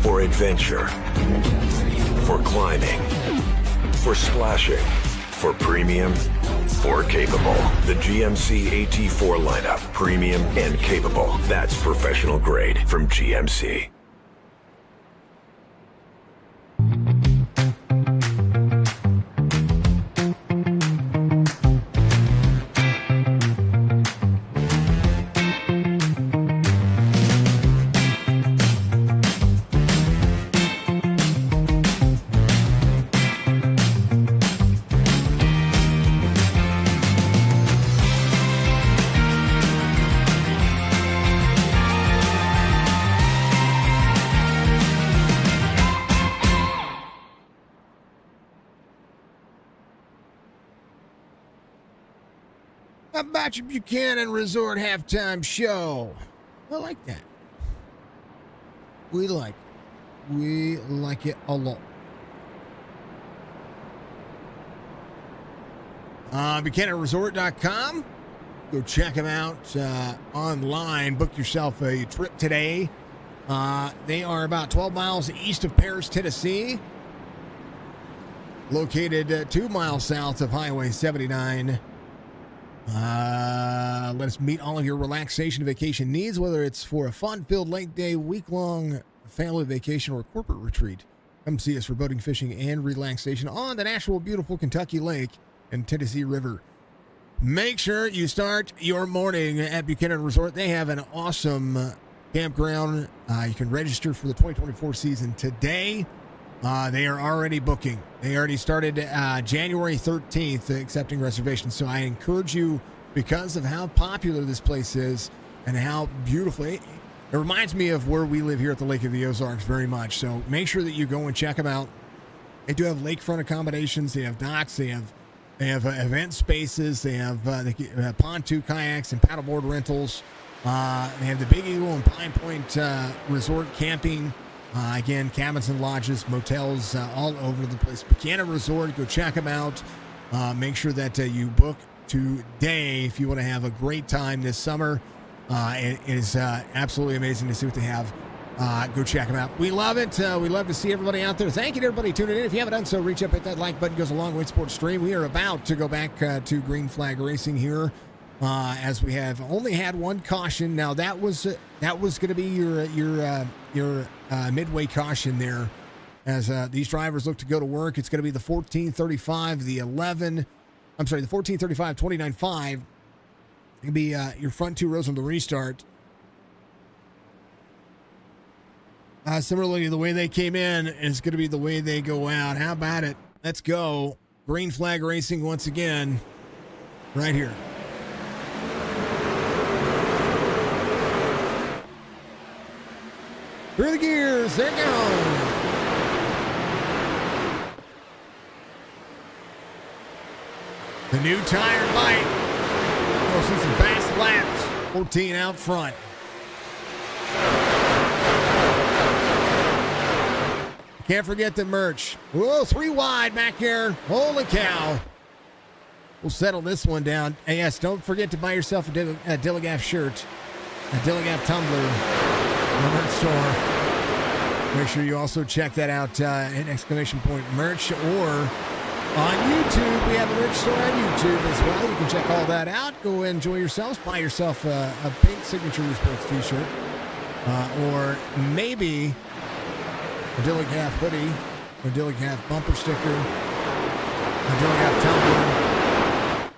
For adventure, for climbing, for splashing, for premium, for capable. The GMC AT4 lineup, premium and capable. That's professional grade from GMC. About your Buchanan Resort halftime show. I like that. We like it. We like it a lot. BuchananResort.com. Go check them out online. Book yourself a trip today. They are about 12 miles east of Paris, Tennessee. Located 2 miles south of Highway 79. Let us meet all of your relaxation and vacation needs, whether it's for a fun-filled lake day, week-long family vacation, or a corporate retreat. Come see us for boating, fishing, and relaxation on the natural, beautiful Kentucky Lake and Tennessee River. Make sure you start your morning at Buchanan Resort. They have an awesome campground. You can register for the 2024 season today. They are already booking. They already started January 13th accepting reservations. So I encourage you, because of how popular this place is and how beautiful it reminds me of where we live here at the Lake of the Ozarks very much. So make sure that you go and check them out. They do have lakefront accommodations. They have docks. They have event spaces. They have pontoon kayaks and paddleboard rentals. They have the Big Eagle and Pine Point Resort camping. Again, cabins and lodges, motels all over the place. Buchanan Resort, go check them out. Make sure that you book today if you want to have a great time this summer. It is absolutely amazing to see what they have. Go check them out. We love it. We love to see everybody out there. Thank you to everybody tuning in. If you haven't done so, reach up, hit that like button. Goes a long way. Sports Stream. We are about to go back to Green Flag Racing here, as we have only had one caution. Now that was going to be your midway caution there, as these drivers look to go to work. It's going to be the 1435, the 1435 29.5. It could be your front two rows on the restart. Similarly, the way they came in is going to be the way they go out. How about it? Let's go. Green Flag Racing once again, right here. Through the gears. There it goes. The new tire bite. We'll see some fast laps. 14 out front. Can't forget the merch. Whoa, 3 wide back here. Holy cow. We'll settle this one down. And yes, don't forget to buy yourself a Dilligaff shirt, a Dilligaff tumbler on the merch store. Make sure you also check that out at exclamation point merch, or on YouTube. We have a merch store on YouTube as well. You can check all that out. Go enjoy yourselves. Buy yourself a pink Signature eSports t-shirt, or maybe a Dilligaff hoodie, a Dilligaff bumper sticker, a Dilligaff tumbler.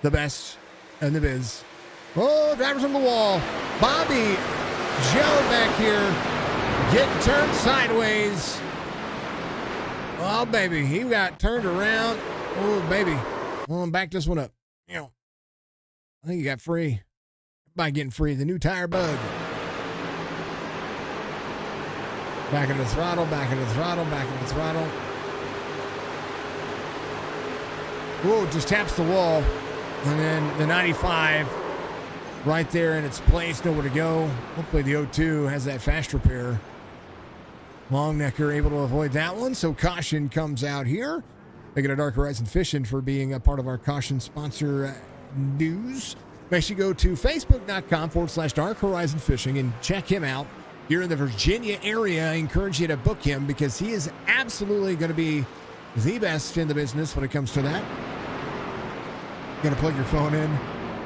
The best in the biz. Oh, drivers on the wall. Bobby Joe back here getting turned sideways. Oh, baby. He got turned around. Oh, baby. Well, back this one up. You know, I think he got free. By getting free. The new tire bug. Back into the throttle, back into the throttle, back into the throttle. Whoa, just taps the wall. And then the 95 right there in its place, nowhere to go. Hopefully the O2 has that fast repair. Longnecker able to avoid that one, so caution comes out here. Thank you to Dark Horizon Fishing for being a part of our caution sponsor news. Make sure you go to facebook.com/Dark Horizon Fishing and check him out. Here in the Virginia area, I encourage you to book him because he is absolutely going to be the best in the business when it comes to that. Got to plug your phone in.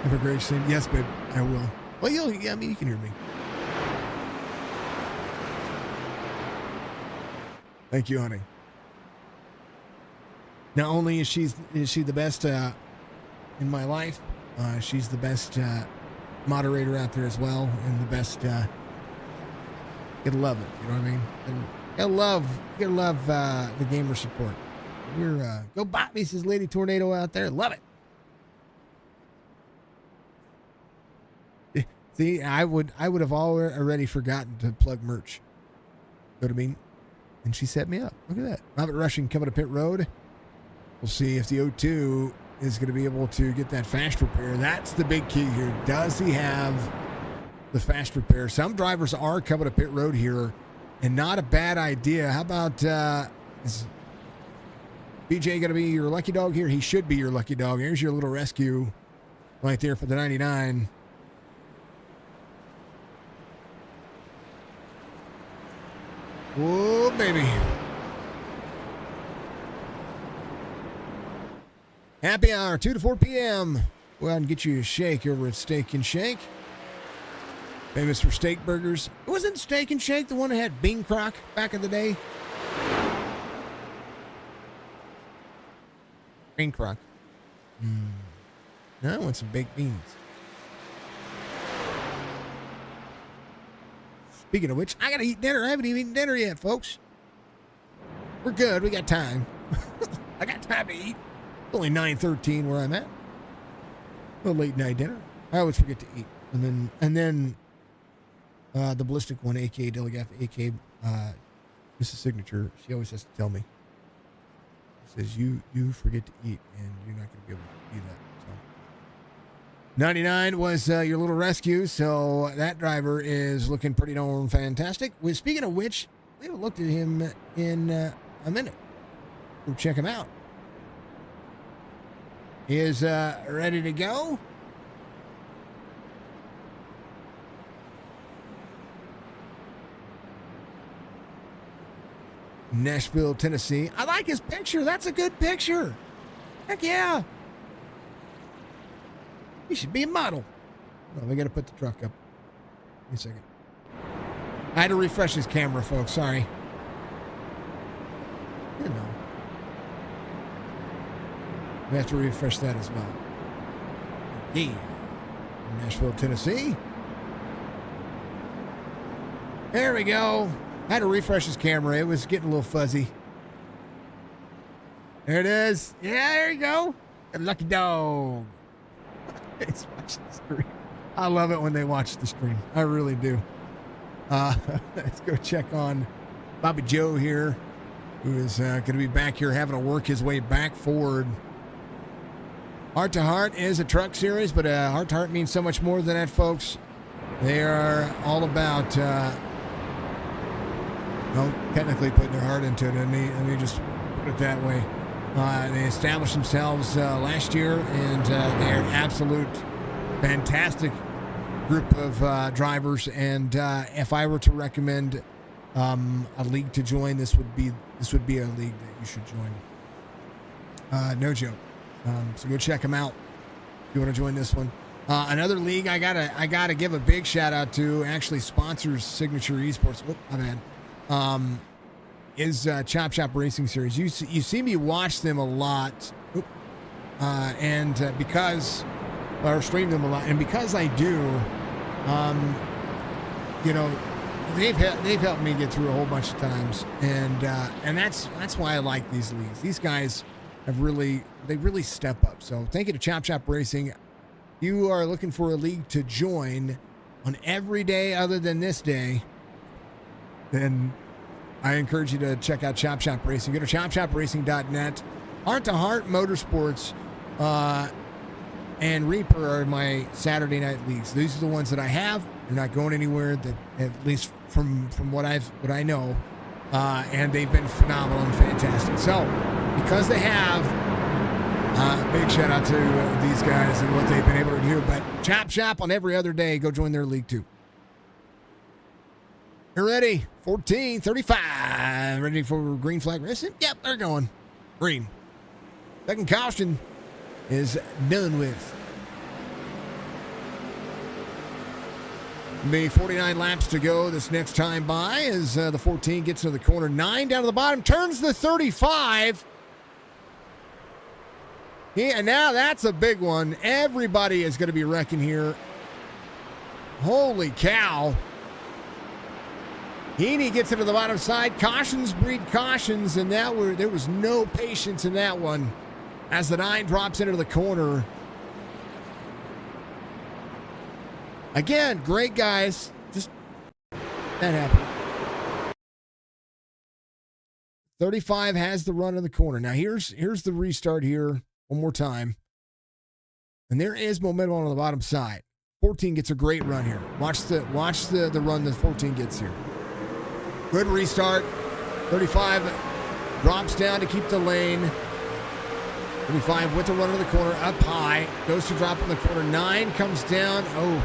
Have a great stream. Yes, babe, I will. Well, you can hear me. Thank you, honey. Not only is she the best in my life, she's the best moderator out there as well, and the best. Gotta love it, you know what I mean? And gotta love the gamer support. You're go Bobby, says Lady Tornado out there. Love it. See, I would have already forgotten to plug merch. You know what I mean? And she set me up. Look at that. Robert Rushing coming to pit road. We'll see if the O2 is going to be able to get that fast repair. That's the big key here. Does he have the fast repair? Some drivers are coming to pit road here, and not a bad idea. How about is BJ going to be your lucky dog here? He should be your lucky dog. Here's your little rescue right there for the 99. Oh, baby. Happy hour, 2 to 4 p.m. Go out and get you a shake over at Steak and Shake. Famous for steak burgers. Wasn't Steak and Shake the one that had bean crock back in the day? Bean crock. Now I want some baked beans. Speaking of which, I gotta eat dinner. I haven't even eaten dinner yet, folks. We're good. We got time. I got time to eat. It's only 9:13 where I'm at. A late night dinner. I always forget to eat. And then the ballistic one, aka Dilligaff, aka Mrs. Signature, she always has to tell me. She says, you forget to eat, and you're not going to be able to do that. So 99 was your little rescue, so that driver is looking pretty darn fantastic. Well, speaking of which, we haven't looked at him in a minute. Go check him out. He is ready to go. Nashville, Tennessee. I like his picture. That's a good picture. Heck yeah. He should be a model. Oh, we got to put the truck up. Wait a second. I had to refresh his camera, folks. Sorry. You know. We have to refresh that as well. Yeah. Nashville, Tennessee. There we go. I had to refresh his camera. It was getting a little fuzzy. There it is. Yeah, there you go. A lucky dog. He's watching the stream. I love it when they watch the stream. I really do. Let's go check on Bobby Joe here, who is going to be back here having to work his way back forward. Hrt2Heart is a truck series, but Hrt2Heart means so much more than that, folks. They are all about, technically putting their heart into it. Let me just put it that way. They established themselves last year, and they're absolute fantastic group of drivers. And if I were to recommend a league to join, this would be a league that you should join. No joke. So go check them out if you want to join this one. Another league I gotta give a big shout out to, actually sponsors Signature Esports. Oh, my bad. Is Chop Shop Racing Series. You see me watch them a lot, and because or stream them a lot, and because I do, they've helped me get through a whole bunch of times, and that's why I like these leagues. These guys have really step up. So thank you to Chop Shop Racing. You are looking for a league to join on every day other than this day, then I encourage you to check out Chop Shop Racing. Go to chopshopracing.net. Hrt2Heart Motorsports and Reaper are my Saturday night leagues. These are the ones that I have. They're not going anywhere, that at least from what I know. And they've been phenomenal and fantastic. So, because they have, big shout out to these guys and what they've been able to do. But Chop Shop on every other day, go join their league too. You're ready. 14:35. Ready for green flag racing? Yep, they're going. Green. Second caution is done with. Be 49 laps to go this next time by as the 14 gets to the corner. 9 down to the bottom. Turns the 35. And now that's a big one. Everybody is going to be wrecking here. Holy cow. Heaney gets into the bottom side. Cautions breed cautions, and there was no patience in that one as the 9 drops into the corner. Again, great guys. Just that happened. 35 has the run in the corner. Now here's the restart here one more time. And there is momentum on the bottom side. 14 gets a great run here. Watch the run that 14 gets here. Good restart. 35 drops down to keep the lane. 35 with the run in the corner, up high. Goes to drop in the corner. 9 comes down. Oh,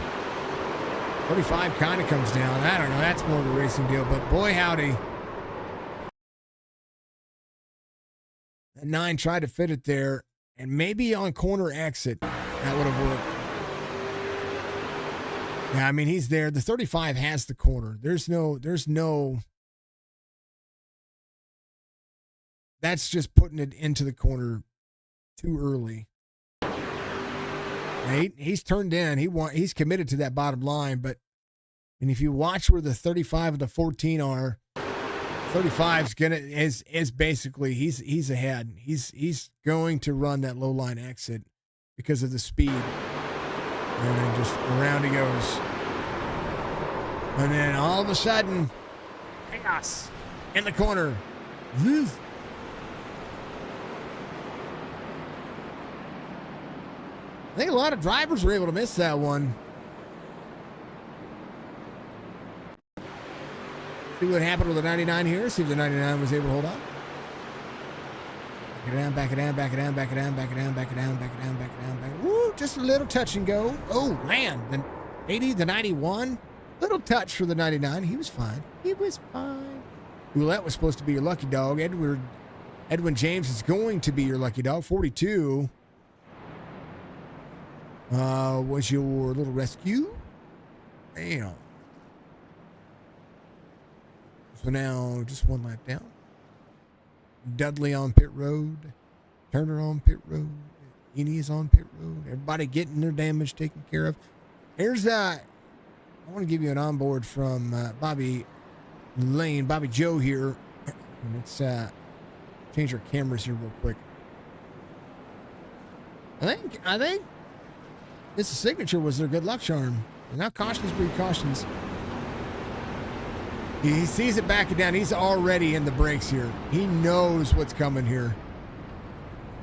35 kind of comes down. I don't know. That's more of a racing deal, but boy, howdy. That 9 tried to fit it there, and maybe on corner exit, that would have worked. Yeah, I mean, he's there. The 35 has the corner. There's no, that's just putting it into the corner too early. He's turned in. He's committed to that bottom line, and if you watch where the 35 and the 14 are, 35's is basically he's ahead. He's going to run that low line exit because of the speed. And then just around he goes. And then all of a sudden, chaos in the corner. I think a lot of drivers were able to miss that one. See what happened with the 99 here. See if the 99 was able to hold up. Back it down, back it down, back it down, back it down, back it down, back it down, back it down, back it down, back it down. Woo, just a little touch and go. Oh, man. The 80, the 91. Little touch for the 99. He was fine. He was fine. Roulette was supposed to be your lucky dog. Edwin James is going to be your lucky dog. 42 was your little rescue. Damn. So now just one lap down. Dudley on pit road. Turner on pit road. Eni is on pit road. Everybody getting their damage taken care of. Here's I want to give you an onboard from Bobby Lane, Bobby Joe here. Let's change our cameras here real quick. I think this signature was their good luck charm. And now cautions breed cautions. He sees it backing down. He's already in the brakes here. He knows what's coming here.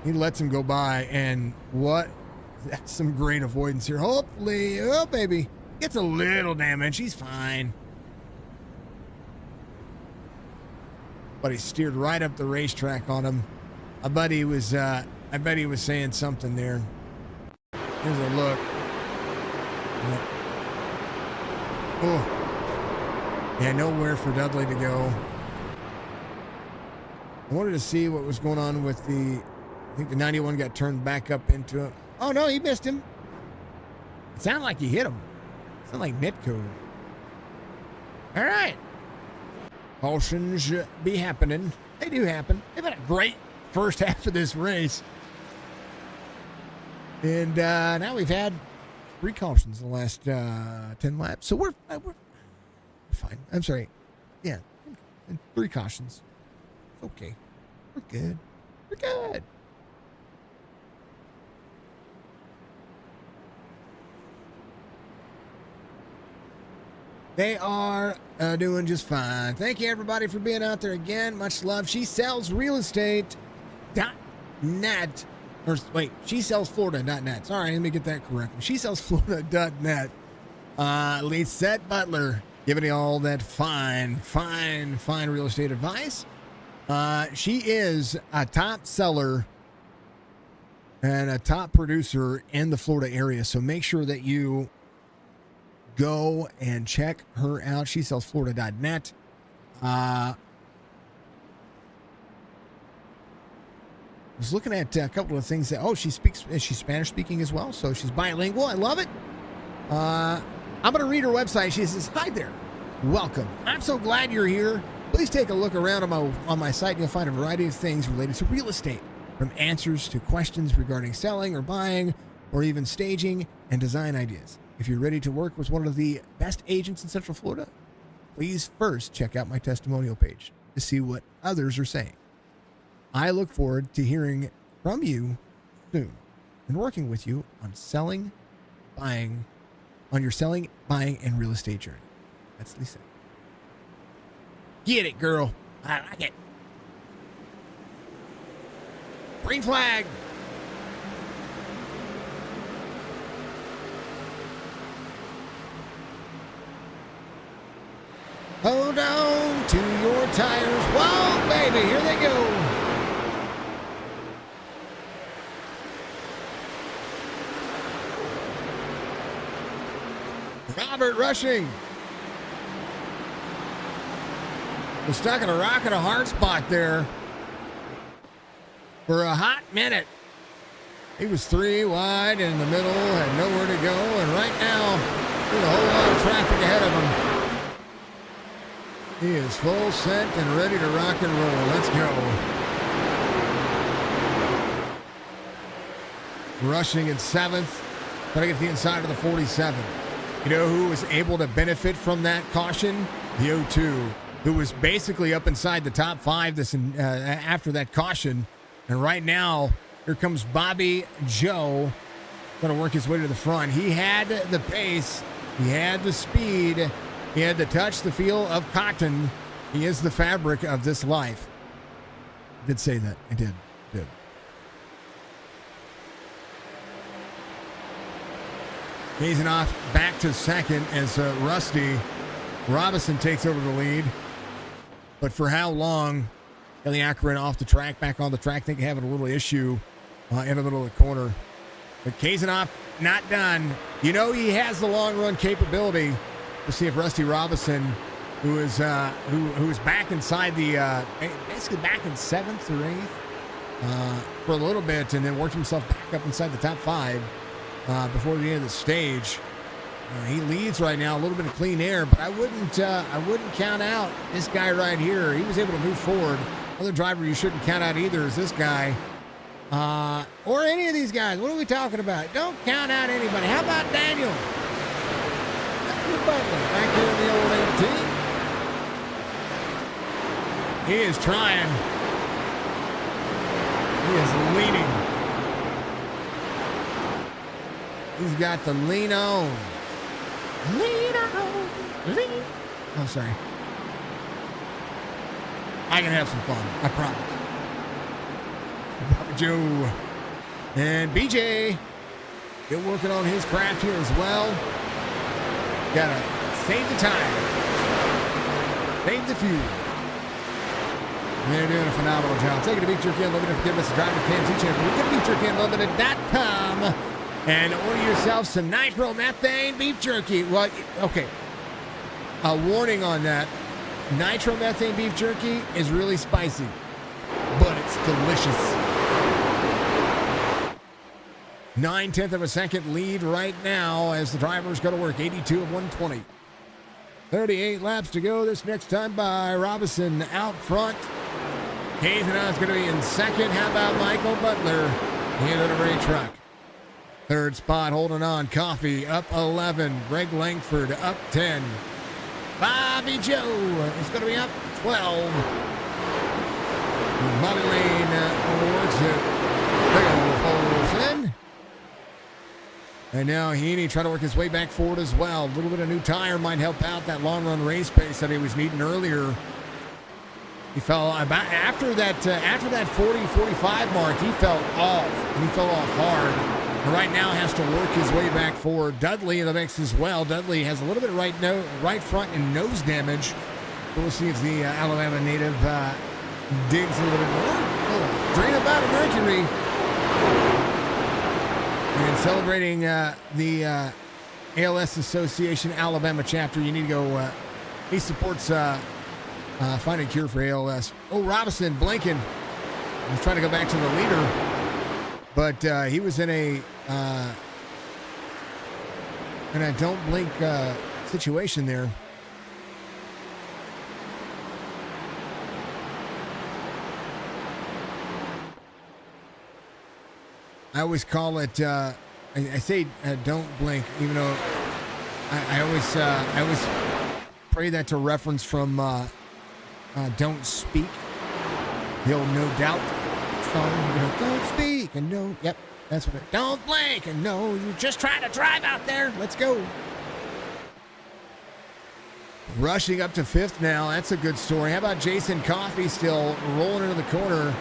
He lets him go by, and that's some great avoidance here. Hopefully, oh baby, gets a little damage. He's fine. But he steered right up the racetrack on him. I bet he was saying something there. Here's a look. Oh. Yeah, nowhere for Dudley to go. I wanted to see what was going on with I think the 91 got turned back up into it. Oh, no, he missed him. It sounded like he hit him. It sounded like net code. All right. Cautions be happening. They do happen. They've had a great first half of this race. And now we've had 3 cautions in the last 10 laps. So we're fine. I'm sorry. Yeah. 3 cautions. Okay. We're good. We're good. They are doing just fine. Thank you, everybody, for being out there again. Much love. She sells realestate.net. Or, wait, she sells Florida.net. Sorry, let me get that correct. She sells Florida.net. Lisette Butler giving you all that fine real estate advice. She is a top seller and a top producer in the Florida area. So make sure that you go and check her out. She sells Florida.net. I was looking at a couple of things that, she's Spanish speaking as well. So she's bilingual. I love it. I'm going to read her website. She says, "Hi there. Welcome. I'm so glad you're here. Please take a look around on my site and you'll find a variety of things related to real estate, from answers to questions regarding selling or buying, or even staging and design ideas. If you're ready to work with one of the best agents in Central Florida, please first check out my testimonial page to see what others are saying. I look forward to hearing from you soon and working with you on your selling, buying, and real estate journey." That's Lisa. Get it, girl. I like it. Green flag. Hold on to your tires. Whoa, baby, here they go. Robert Rushing was stuck in a rock and a hard spot there for a hot minute. He was 3 wide in the middle, had nowhere to go, and right now there's a whole lot of traffic ahead of him. He is full set and ready to rock and roll. Let's go. Rushing in 7th, trying to get the inside of the 47. You know who was able to benefit from that caution? The O2, who was basically up inside the top 5 after that caution. And right now, here comes Bobby Joe, going to work his way to the front. He had the pace. He had the speed. He had the touch, the feel of cotton. He is the fabric of this life. I did say that. I did. Gazing off back to second as Rusty Robinson takes over the lead. But for how long? Kelly Akron off the track, back on the track. I think having a little issue in the middle of the corner. But Kazanoff not done. You know he has the long run capability. We'll see if Rusty Robinson, who is back inside the basically back in 7th or 8th for a little bit, and then worked himself back up inside the top 5 before the end of the stage. He leads right now, a little bit of clean air, but I wouldn't count out this guy right here. He was able to move forward. Other driver you shouldn't count out either is this guy, or any of these guys. What are we talking about? Don't count out anybody. How about Daniel? Butler back here in the old AT. He is trying. He is leaning. He's got the lean on. Lean on. Lean. Oh, sorry. I can have some fun. I promise. Papa Joe. And BJ. Still working on his craft here as well. Gotta save the time. Save the fuel. They're doing a phenomenal job. Take it to Beef Jerky Unlimited. Forgive us, driver cams each and every week. Go to BeefJerkyUnlimited.com and order yourself some nitromethane beef jerky. Well, okay. A warning on that. Nitromethane beef jerky is really spicy, but it's delicious. 9/10 of a second lead right now as the drivers go to work. 82 of 120. 38 laps to go this next time by. Robinson out front. Kazanoff's going to be in second. How about Michael Butler into the Ray truck? Third spot holding on. Coffee up 11. Greg Langford up 10. Bobby Joe is going to be up 12. Bobby Lane towards it. And now Heaney trying to work his way back forward as well. A little bit of new tire might help out that long run race pace that he was needing earlier. He fell about after that 40-45 mark. He fell off, and he fell off hard. And right now has to work his way back forward. Dudley in the mix as well. Dudley has a little bit of right front and nose damage. But we'll see if the Alabama native digs a little bit more. Drain about a mercury. And celebrating the ALS Association Alabama chapter, you need to go. He supports finding a cure for ALS. Oh, Robinson blinking. He was trying to go back to the leader, but he was in a don't blink situation there. I always call it. I say don't blink, even though I always pray that to reference from Don't Speak. The old No Doubt song. Don't speak and no. Yep, that's what it. Don't blink and no. You just try to drive out there. Let's go. Rushing up to 5th now. That's a good story. How about Jason Coffey still rolling into the corner?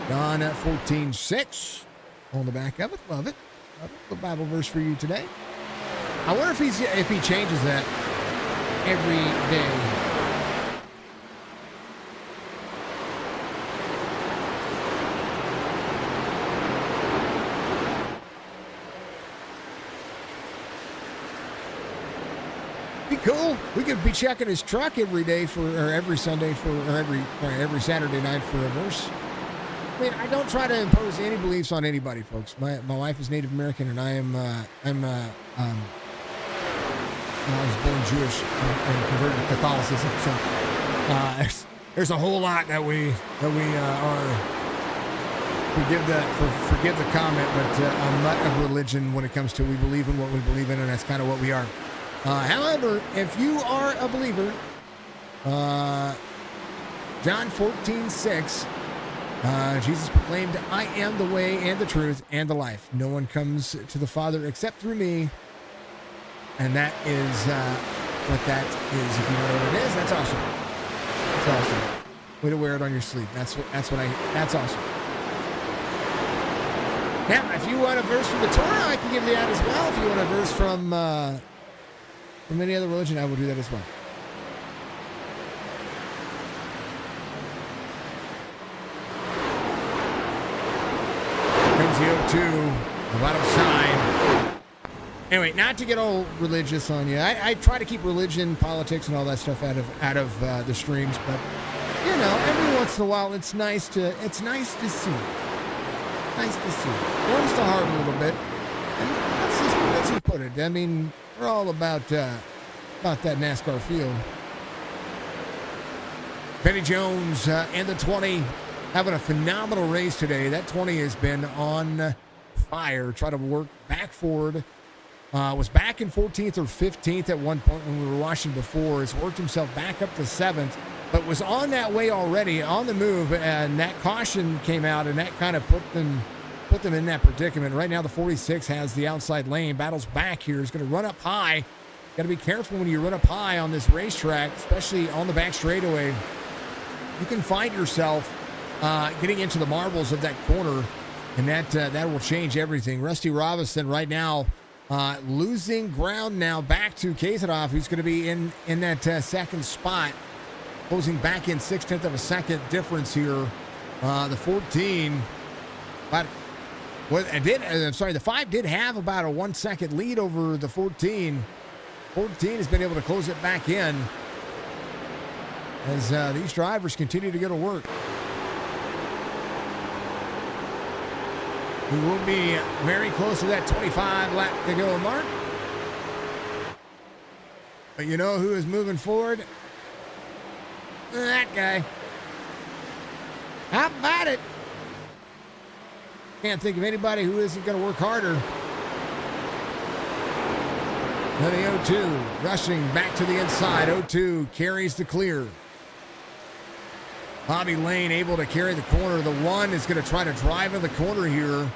Gone at 14.6 on the back of it. Love it. The Bible verse for you today. I wonder if he changes that every day. Be cool. We could be checking his truck every day every Sunday every Saturday night for a verse. I mean, I don't try to impose any beliefs on anybody, folks. My wife is Native American, and I was born Jewish and converted to Catholicism. So there's a whole lot that we are. Forgive the comment, but I'm not of religion when it comes to we believe in what we believe in, and that's kind of what we are. However, if you are a believer, John 14:6. Jesus proclaimed, I am the way and the truth and the life. No one comes to the Father except through me. And that is what that is. If you know what it is, that's awesome. That's awesome. Way to wear it on your sleeve. That's awesome. Yeah, if you want a verse from the Torah, I can give you that as well. If you want a verse from any other religion, I will do that as well. Comes the 0-2, the bottom side. Anyway, not to get all religious on you. I try to keep religion, politics, and all that stuff out of the streams, but you know, every once in a while, it's nice to see. Nice to see. Warms the heart a little bit. And let's just put it. I mean, we're all about that NASCAR field. Benny Jones and the 20 having a phenomenal race today. That 20 has been on fire. Try to work back forward. Was back in 14th or 15th at one point when we were watching before. Has worked himself back up to 7th, but was on that way already, on the move, and that caution came out, and that kind of put them in that predicament. Right now, the 46 has the outside lane, battles back here. He's going to run up high. Got to be careful when you run up high on this racetrack, especially on the back straightaway. You can find yourself getting into the marbles of that corner, and that will change everything. Rusty Robinson right now losing ground now back to Kazanov, who's going to be in that second spot, closing back in 0.6 of a second difference here. The 14, but the 5 did have about a 1 second lead over the 14. 14 has been able to close it back in as these drivers continue to go to work. We will be very close to that 25 lap to go mark. But you know who is moving forward? That guy. How about it? Can't think of anybody who isn't going to work harder. Then the 0-2 rushing back to the inside. 0-2 carries the clear. Bobby Lane able to carry the corner. The 1 is going to try to drive in the corner here.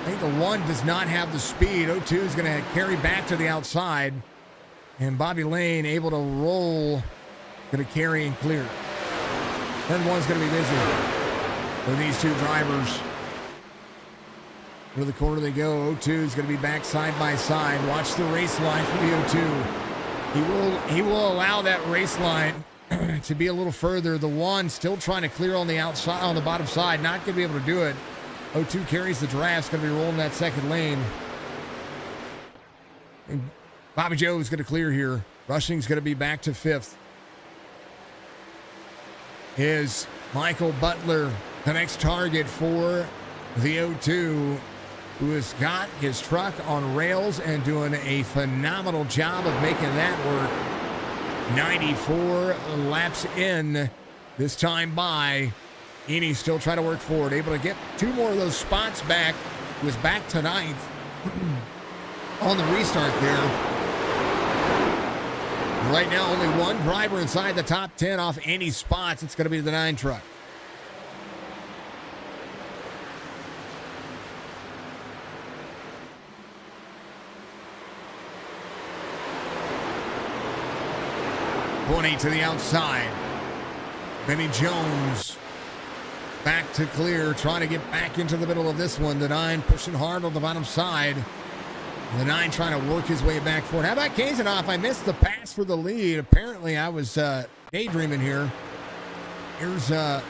I think the 1 does not have the speed. 0-2 is going to carry back to the outside. And Bobby Lane able to roll. Going to carry and clear. Turn 1's going to be busy for these two drivers. To the corner they go. 0-2 is going to be back side by side. Watch the race line for the 0-2. He will allow that race line to be a little further. The 1 still trying to clear on the outside, on the bottom side. Not going to be able to do it. 0-2 carries the draft. Going to be rolling that second lane. And Bobby Joe is going to clear here. Rushing's going to be back to 5th. Is Michael Butler the next target for the 0-2, who has got his truck on rails and doing a phenomenal job of making that work. 94 laps in this time by. Eni still trying to work forward, able to get 2 more of those spots back. He was back to 9th on the restart there. Right now, only 1 driver inside the top 10 off any spots. It's going to be the 9 truck. To the outside. Benny Jones back to clear, trying to get back into the middle of this one. The 9 pushing hard on the bottom side. The 9 trying to work his way back forward. How about Kazanov? I missed the pass for the lead. Apparently, I was daydreaming here. Here's the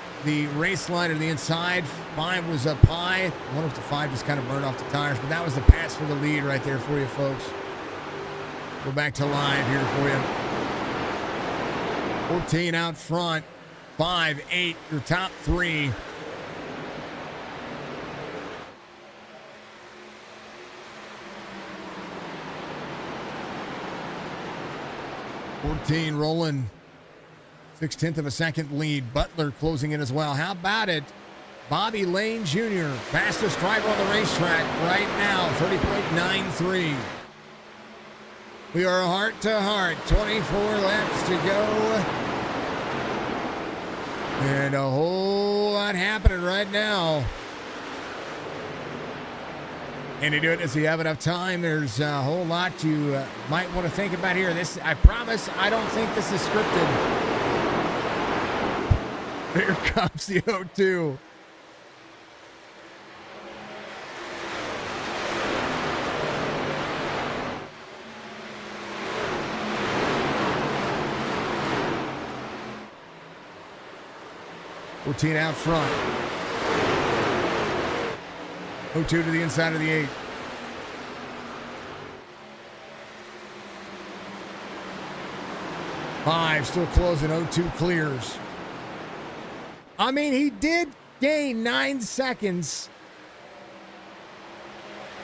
race line to the inside. 5 was up high. I wonder if the 5 just kind of burned off the tires, but that was the pass for the lead right there for you folks. Go back to live here for you. 14 out front, 5, 8, your top 3. Rolling 0.6 of a second lead. Butler closing in as well. How about it? Bobby Lane Jr., fastest driver on the racetrack right now, 30.93. We are heart to heart, 24 laps to go. And a whole lot happening right now. And to do it, does he have enough time? There's a whole lot you might want to think about here. This, I promise, I don't think this is scripted. Here comes the 0-2. 14 out front. 0-2 to the inside of the 8. Five still closing. 0-2 clears. I mean, he did gain 9 seconds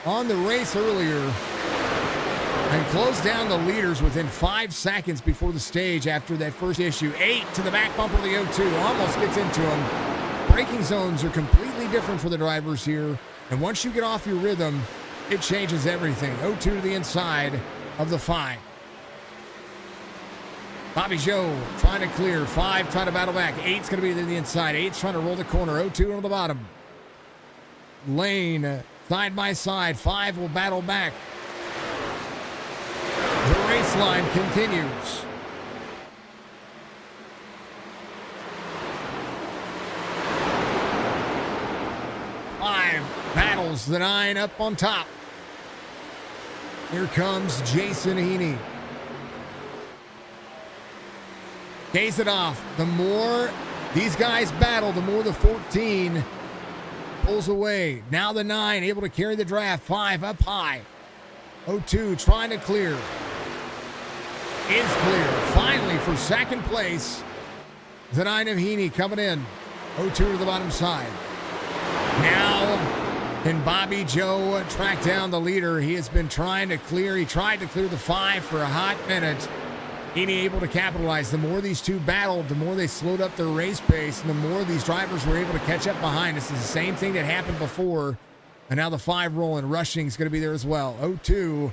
on the race earlier and closed down the leaders within 5 seconds before the stage after that first issue. 8 to the back bumper of the 0-2. Almost gets into him. Braking zones are completely different for the drivers here. And once you get off your rhythm, it changes everything. 0-2 to the inside of the 5. Bobby Joe trying to clear. 5 trying to battle back. 8's going to be to the inside. 8's trying to roll the corner. 0-2 on the bottom. Lane side by side. 5 will battle back. The race line continues. Battles the 9 up on top. Here comes Jason Heaney. Gaze it off. The more these guys battle, the more the 14 pulls away. Now the 9 able to carry the draft. 5 up high. 0-2 trying to clear. Is clear. Finally for second place. The 9 of Heaney coming in. 0-2 to the bottom side. Now can Bobby Joe track down the leader? He has been trying to clear. He tried to clear the 5 for a hot minute. Heaney able to capitalize. The more these two battled, the more they slowed up their race pace, and the more these drivers were able to catch up behind. This is the same thing that happened before. And now the 5 rolling. Rushing is going to be there as well. 0-2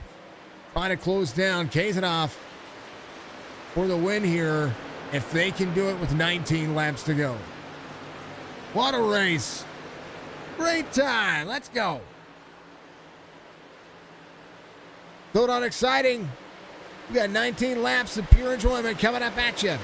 trying to close down. Kazanoff for the win here if they can do it with 19 laps to go. What a race. Great time. Let's go. Going on exciting. We got 19 laps of pure enjoyment coming up at you.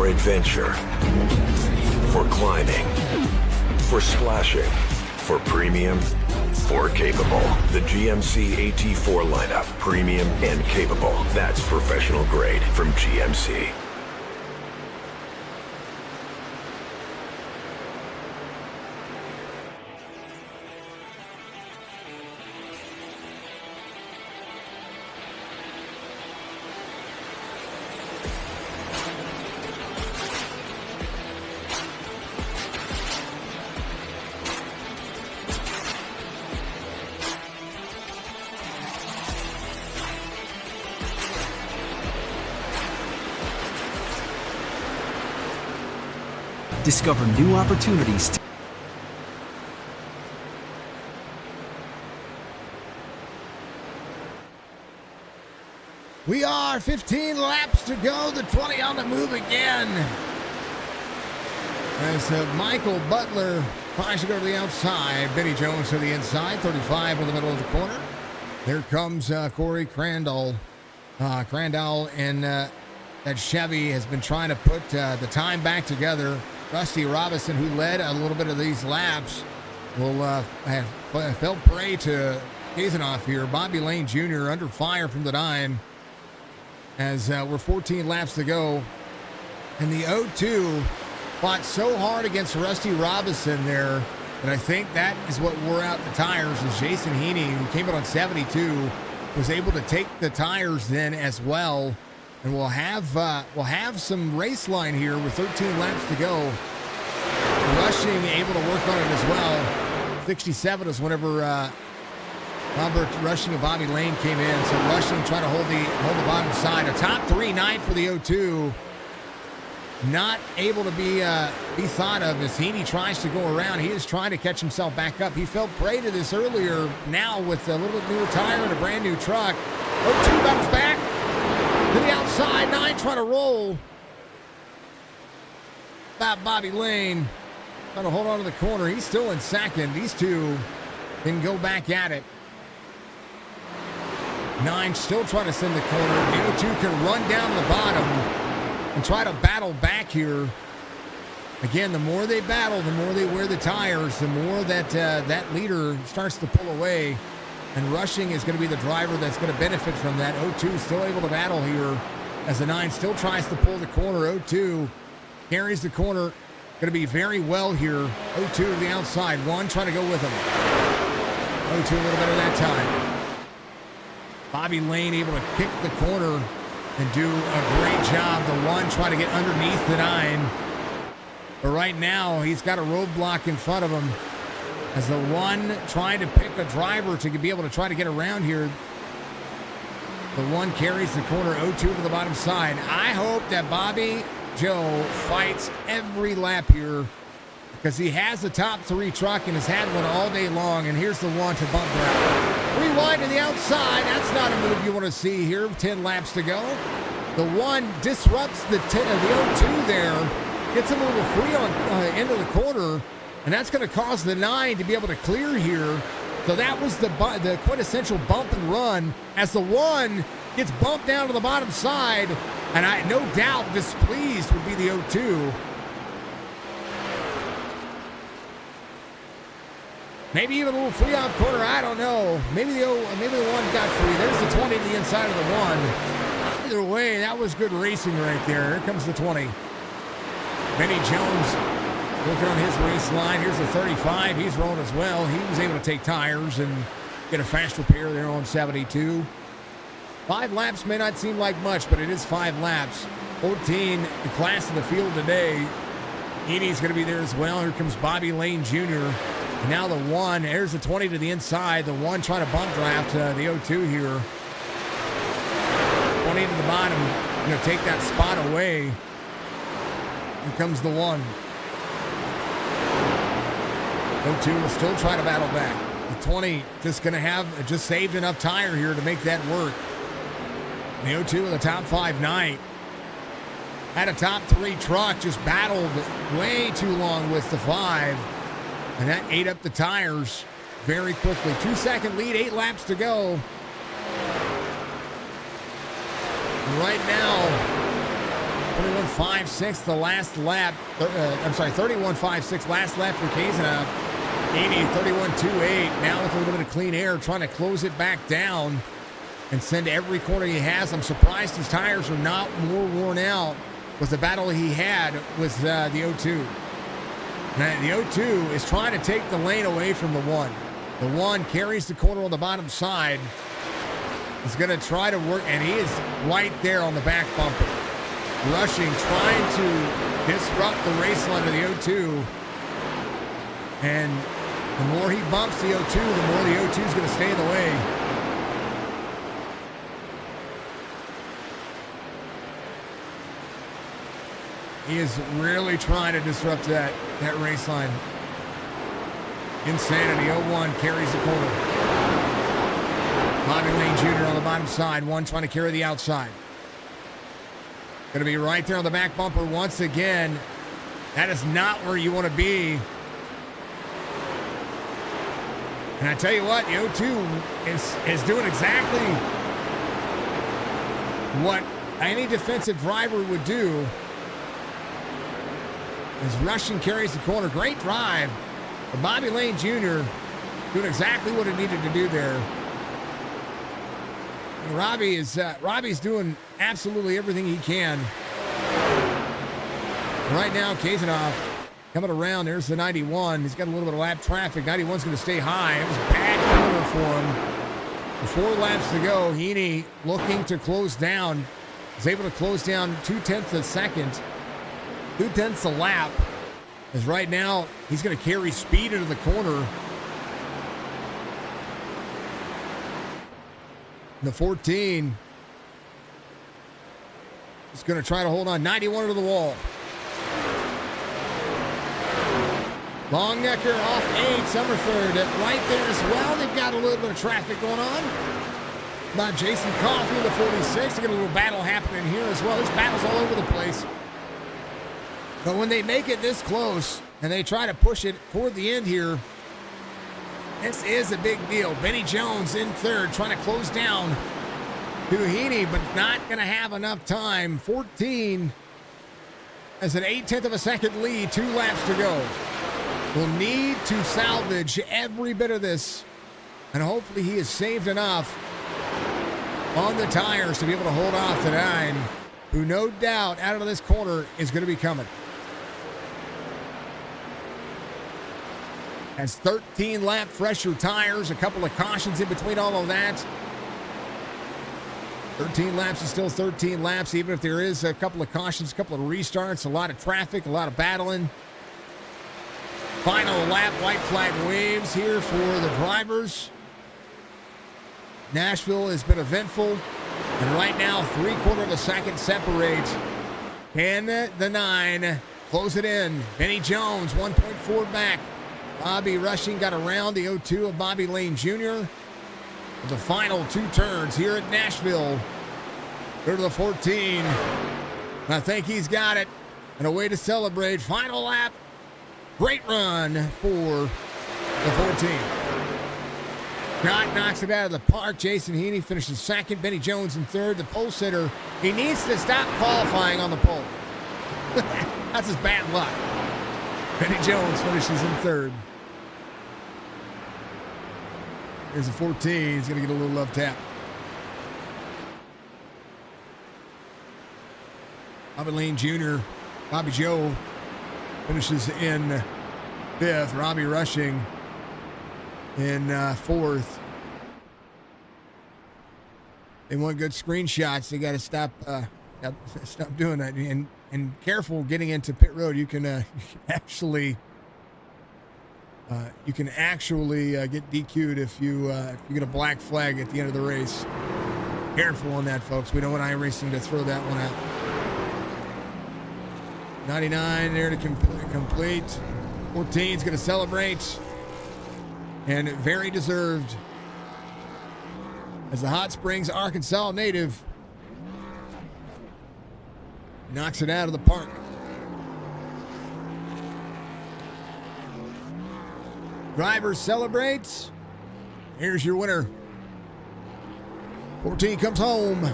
Adventure, for climbing, for splashing, for premium, for capable. The GMC AT4 lineup, premium and capable. That's professional grade from GMC. Discover new opportunities. We are 15 laps to go. The 20 on the move again. As Michael Butler tries to go to the outside. Benny Jones to the inside. 35 in the middle of the corner. Here comes Corey Crandall. Crandall and that Chevy has been trying to put the time back together. Rusty Robinson, who led a little bit of these laps, will have fell prey to Kazanoff here. Bobby Lane Jr. under fire from the 9 as we're 14 laps to go. And the 0-2 fought so hard against Rusty Robinson there that I think that is what wore out the tires. As Jason Heaney, who came in on 72, was able to take the tires then as well. And we'll have some race line here with 13 laps to go. Rushing able to work on it as well. 67 is whenever Robert Rushing and Bobby Lane came in. So Rushing trying to hold the bottom side. A top 3 night for the 0-2. Not able to be thought of as Heaney tries to go around. He is trying to catch himself back up. He fell prey to this earlier. Now with a little bit newer tire and a brand new truck. 0-2 bounces back to the outside. 9 trying to roll. About Bobby Lane trying to hold on to the corner. He's still in second. These two can go back at it. 9 still trying to send the corner. The 0-2 can run down to the bottom and try to battle back here. Again, the more they battle, the more they wear the tires, the more that that leader starts to pull away. And Rushing is going to be the driver that's going to benefit from that. 0-2 still able to battle here as the 9 still tries to pull the corner. 0-2 carries the corner. Going to be very well here. 0-2 to the outside. 1 trying to go with him. 0-2 a little better that time. Bobby Lane able to kick the corner and do a great job. The 1 trying to get underneath the 9. But right now, he's got a roadblock in front of him as the 1 trying to pick a driver to be able to try to get around here. The 1 carries the corner. 0-2 to the bottom side. I hope that Bobby Joe fights every lap here because he has the top 3 truck and has had one all day long. And here's the 1 to bump around. Rewind to the outside. That's not a move you want to see here. 10 laps to go. The 1 disrupts the 0-2 there. Gets him a little free on into the corner. And that's going to cause the 9 to be able to clear here. So that was the quintessential bump and run as the 1 gets bumped down to the bottom side. And I no doubt displeased would be the 0-2. Maybe even a little free on corner. I don't know. Maybe the 1 got free. There's the 20 to the inside of the 1. Either way, that was good racing right there. Here comes the 20. Benny Jones looking on his race line. Here's the 35. He's rolling as well. He was able to take tires and get a fast repair there on 72. 5 laps may not seem like much, but it is 5 laps. 14, the class of the field today. Heaney's going to be there as well. Here comes Bobby Lane Jr. And now the 1, there's the 20 to the inside. The 1 trying to bump draft the 0-2 here. 20 to the bottom. Going to take that spot away. Here comes the 1. 0-2 will still try to battle back. The 20 just going to have just saved enough tire here to make that work. The 0-2 with a top 5 night. Had a top 3 truck, just battled way too long with the 5. And that ate up the tires very quickly. 2-second lead, 8 laps to go. And right now, 31.56 the last lap. 31.56 last lap for Kazanov. 31.28. Now with a little bit of clean air, trying to close it back down and send every corner he has. I'm surprised his tires are not more worn out with the battle he had with the 0-2. Now, the 0-2 is trying to take the lane away from the 1. The 1 carries the corner on the bottom side. He's going to try to work, and he is right there on the back bumper. Rushing, trying to disrupt the race line of the 0-2. And the more he bumps the 0-2, the more the 0-2 is going to stay in the way. He is really trying to disrupt that race line. Insanity. 0-1 carries the corner. Bobby Lane Jr. on the bottom side. 1 trying to carry the outside. Going to be right there on the back bumper once again. That is not where you want to be. And I tell you what, the 0-2 is doing exactly what any defensive driver would do. As Rushing carries the corner. Great drive. But Bobby Lane Jr. doing exactly what he needed to do there. And Robbie's doing absolutely everything he can. Right now, Kazanov coming around. There's the 91. He's got a little bit of lap traffic. 91's going to stay high. It was a bad corner for him. 4 laps to go. Heaney looking to close down. He's able to close down 0.2 a second. 0.2 a lap. As right now, he's going to carry speed into the corner. The 14 is going to try to hold on. 91 to the wall. Longnecker off 8. Summerford right there as well. They've got a little bit of traffic going on. By Jason Coffey, the 46. They got a little battle happening here as well. There's battles all over the place. But when they make it this close and they try to push it toward the end here, this is a big deal. Benny Jones in third, trying to close down Heaney, but not going to have enough time. 14 has an 0.8 of a second lead, 2 laps to go. Will need to salvage every bit of this, and hopefully he has saved enough on the tires to be able to hold off the 9, who no doubt out of this corner is going to be coming. Has 13 lap fresher tires, a couple of cautions in between all of that. 13 laps is still 13 laps, even if there is a couple of cautions, a couple of restarts, a lot of traffic, a lot of battling. Final lap, white flag waves here for the drivers. Nashville has been eventful, and right now 3/4 of a second separates. And the 9 close it in. Benny Jones 1.4 back. Bobby Rushing got around the 0-2 of Bobby Lane Jr. The final 2 turns here at Nashville. Go to the 14. I think he's got it. And a way to celebrate. Final lap. Great run for the 14. Scott knocks it out of the park. Jason Heaney finishes second. Benny Jones in third. The pole sitter, he needs to stop qualifying on the pole. That's his bad luck. Benny Jones finishes in third. Here's a 14. He's going to get a little love tap. Bobby Lane Jr., Bobby Joe finishes in 5th. Robbie Rushing in 4th. They want good screenshots. They got to stop doing that. And careful getting into pit road. You can actually get DQ'd if you get a black flag at the end of the race. Careful on that, folks. We don't want iRacing to throw that one out. 99 there to complete. 14 is going to celebrate. And very deserved. As the Hot Springs, Arkansas native knocks it out of the park. Drivers celebrates. Here's your winner. 14 comes home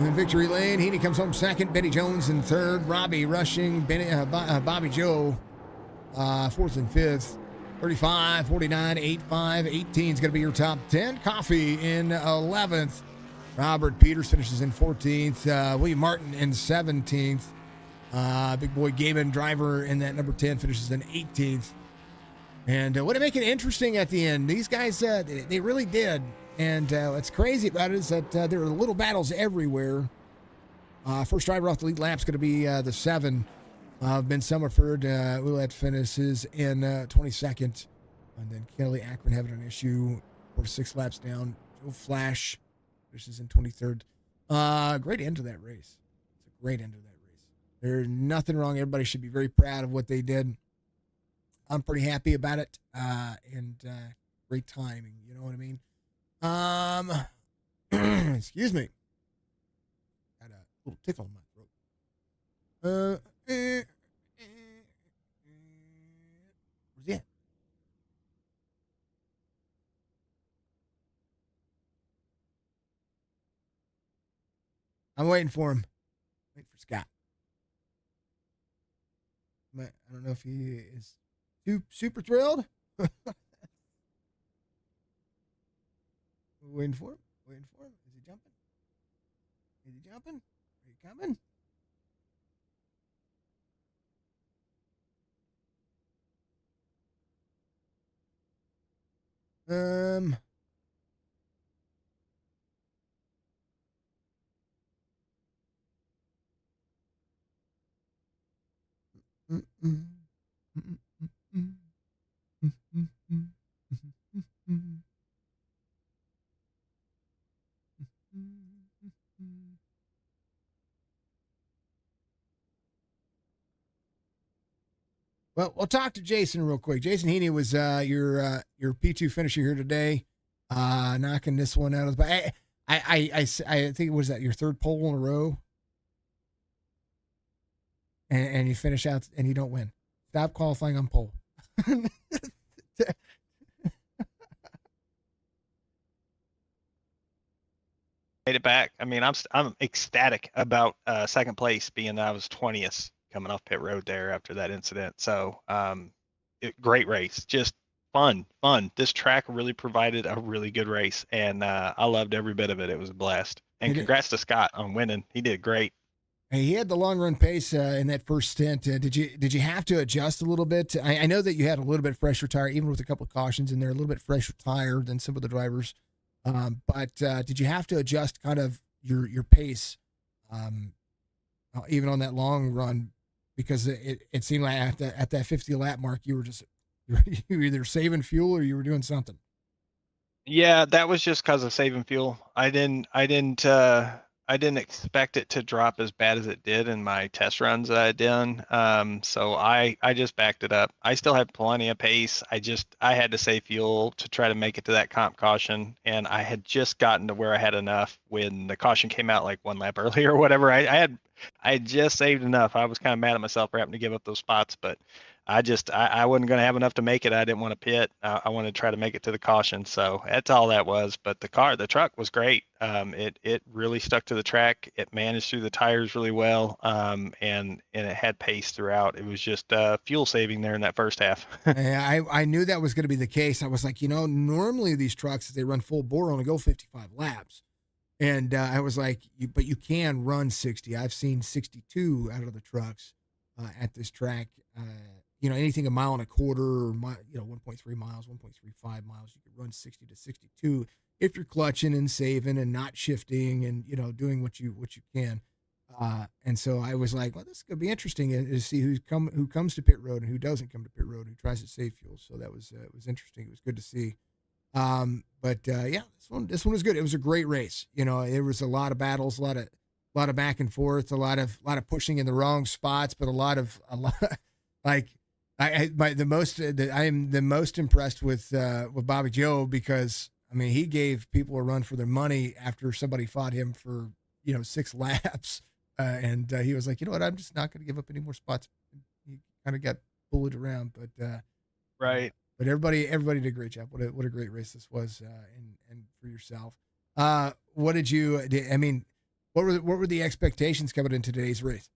in victory lane. Heaney comes home second. Benny Jones in third. Robbie Rushing. Bobby Joe 4th and 5th. 35, 49, 85, 18 is going to be your top 10. Coffee in 11th. Robert Peters finishes in 14th. William Martin in 17th. Big boy Gaiman driver in that number 10 finishes in 18th. And way to make it interesting at the end. These guys, they really did. And what's crazy about it is that there are little battles everywhere. First driver off the lead lap is going to be the 7. Ben Summerford. Ouellette finishes in 22nd. And then Kelly Akron having an issue. 4 to 6 laps down. Joe Flash finishes in 23rd. Great end to that race. It's a great end to that race. There's nothing wrong. Everybody should be very proud of what they did. I'm pretty happy about it. And great timing. You know what I mean? Excuse me. Got a little tickle in my throat. Where's he at? I'm waiting for him. Waiting for Scott. But I don't know if he is super thrilled. Waiting for him. Waiting for him. Is he jumping? Is he jumping? Are you coming? Well, we'll talk to Jason real quick. Jason Heaney was your P2 finisher here today, knocking this one out of the. I think it was that your third pole in a row, and you finish out and you don't win. Stop qualifying on pole. Made it back. I mean, I'm ecstatic about second place, being that I was 20th coming off pit road there after that incident. So great race, just fun. This track really provided a really good race, and I loved every bit of it. It was a blast. And congrats to Scott on winning. He did great. Hey, he had the long run pace in that first stint. Did you have to adjust a little bit? I know that you had a little bit fresher tire, even with a couple of cautions in there, a little bit fresher tire than some of the drivers. But did you have to adjust kind of your pace, even on that long run, because it seemed like at that 50 lap mark you were either saving fuel or you were doing something. Yeah, that was just because of saving fuel. I didn't expect it to drop as bad as it did in my test runs that I had done. So I just backed it up. I still had plenty of pace. I had to save fuel to try to make it to that comp caution, and I had just gotten to where I had enough when the caution came out like one lap earlier or whatever. I had just saved enough. I was kind of mad at myself for having to give up those spots, but I wasn't going to have enough to make it. I didn't want to pit. I wanted to try to make it to the caution. So that's all that was. But the truck was great. It really stuck to the track. It managed through the tires really well. And it had pace throughout. It was just fuel saving there in that first half. I knew that was going to be the case. I was like, normally these trucks, they run full bore, only go 55 laps. And I was like, but you can run 60. I've seen 62 out of the trucks at this track. Anything a mile and a quarter or 1.3 miles, 1.35 miles, you could run 60 to 62 if you're clutching and saving and not shifting and, doing what you can. And so I was like, well, this could be interesting to see who comes to pit road and who doesn't come to pit road, who tries to save fuel. So that was, it was interesting. It was good to see. This one was good. It was a great race. There was a lot of battles, a lot of back and forth, a lot of pushing in the wrong spots, but a lot like, I am the most impressed with Bobby Joe, because he gave people a run for their money after somebody fought him for 6 laps, and he was like, you know what, I'm just not going to give up any more spots. He kind of got bullied around, but right. But everybody did a great job. What a great race this was, and for yourself. What did you? What were the expectations coming into today's race?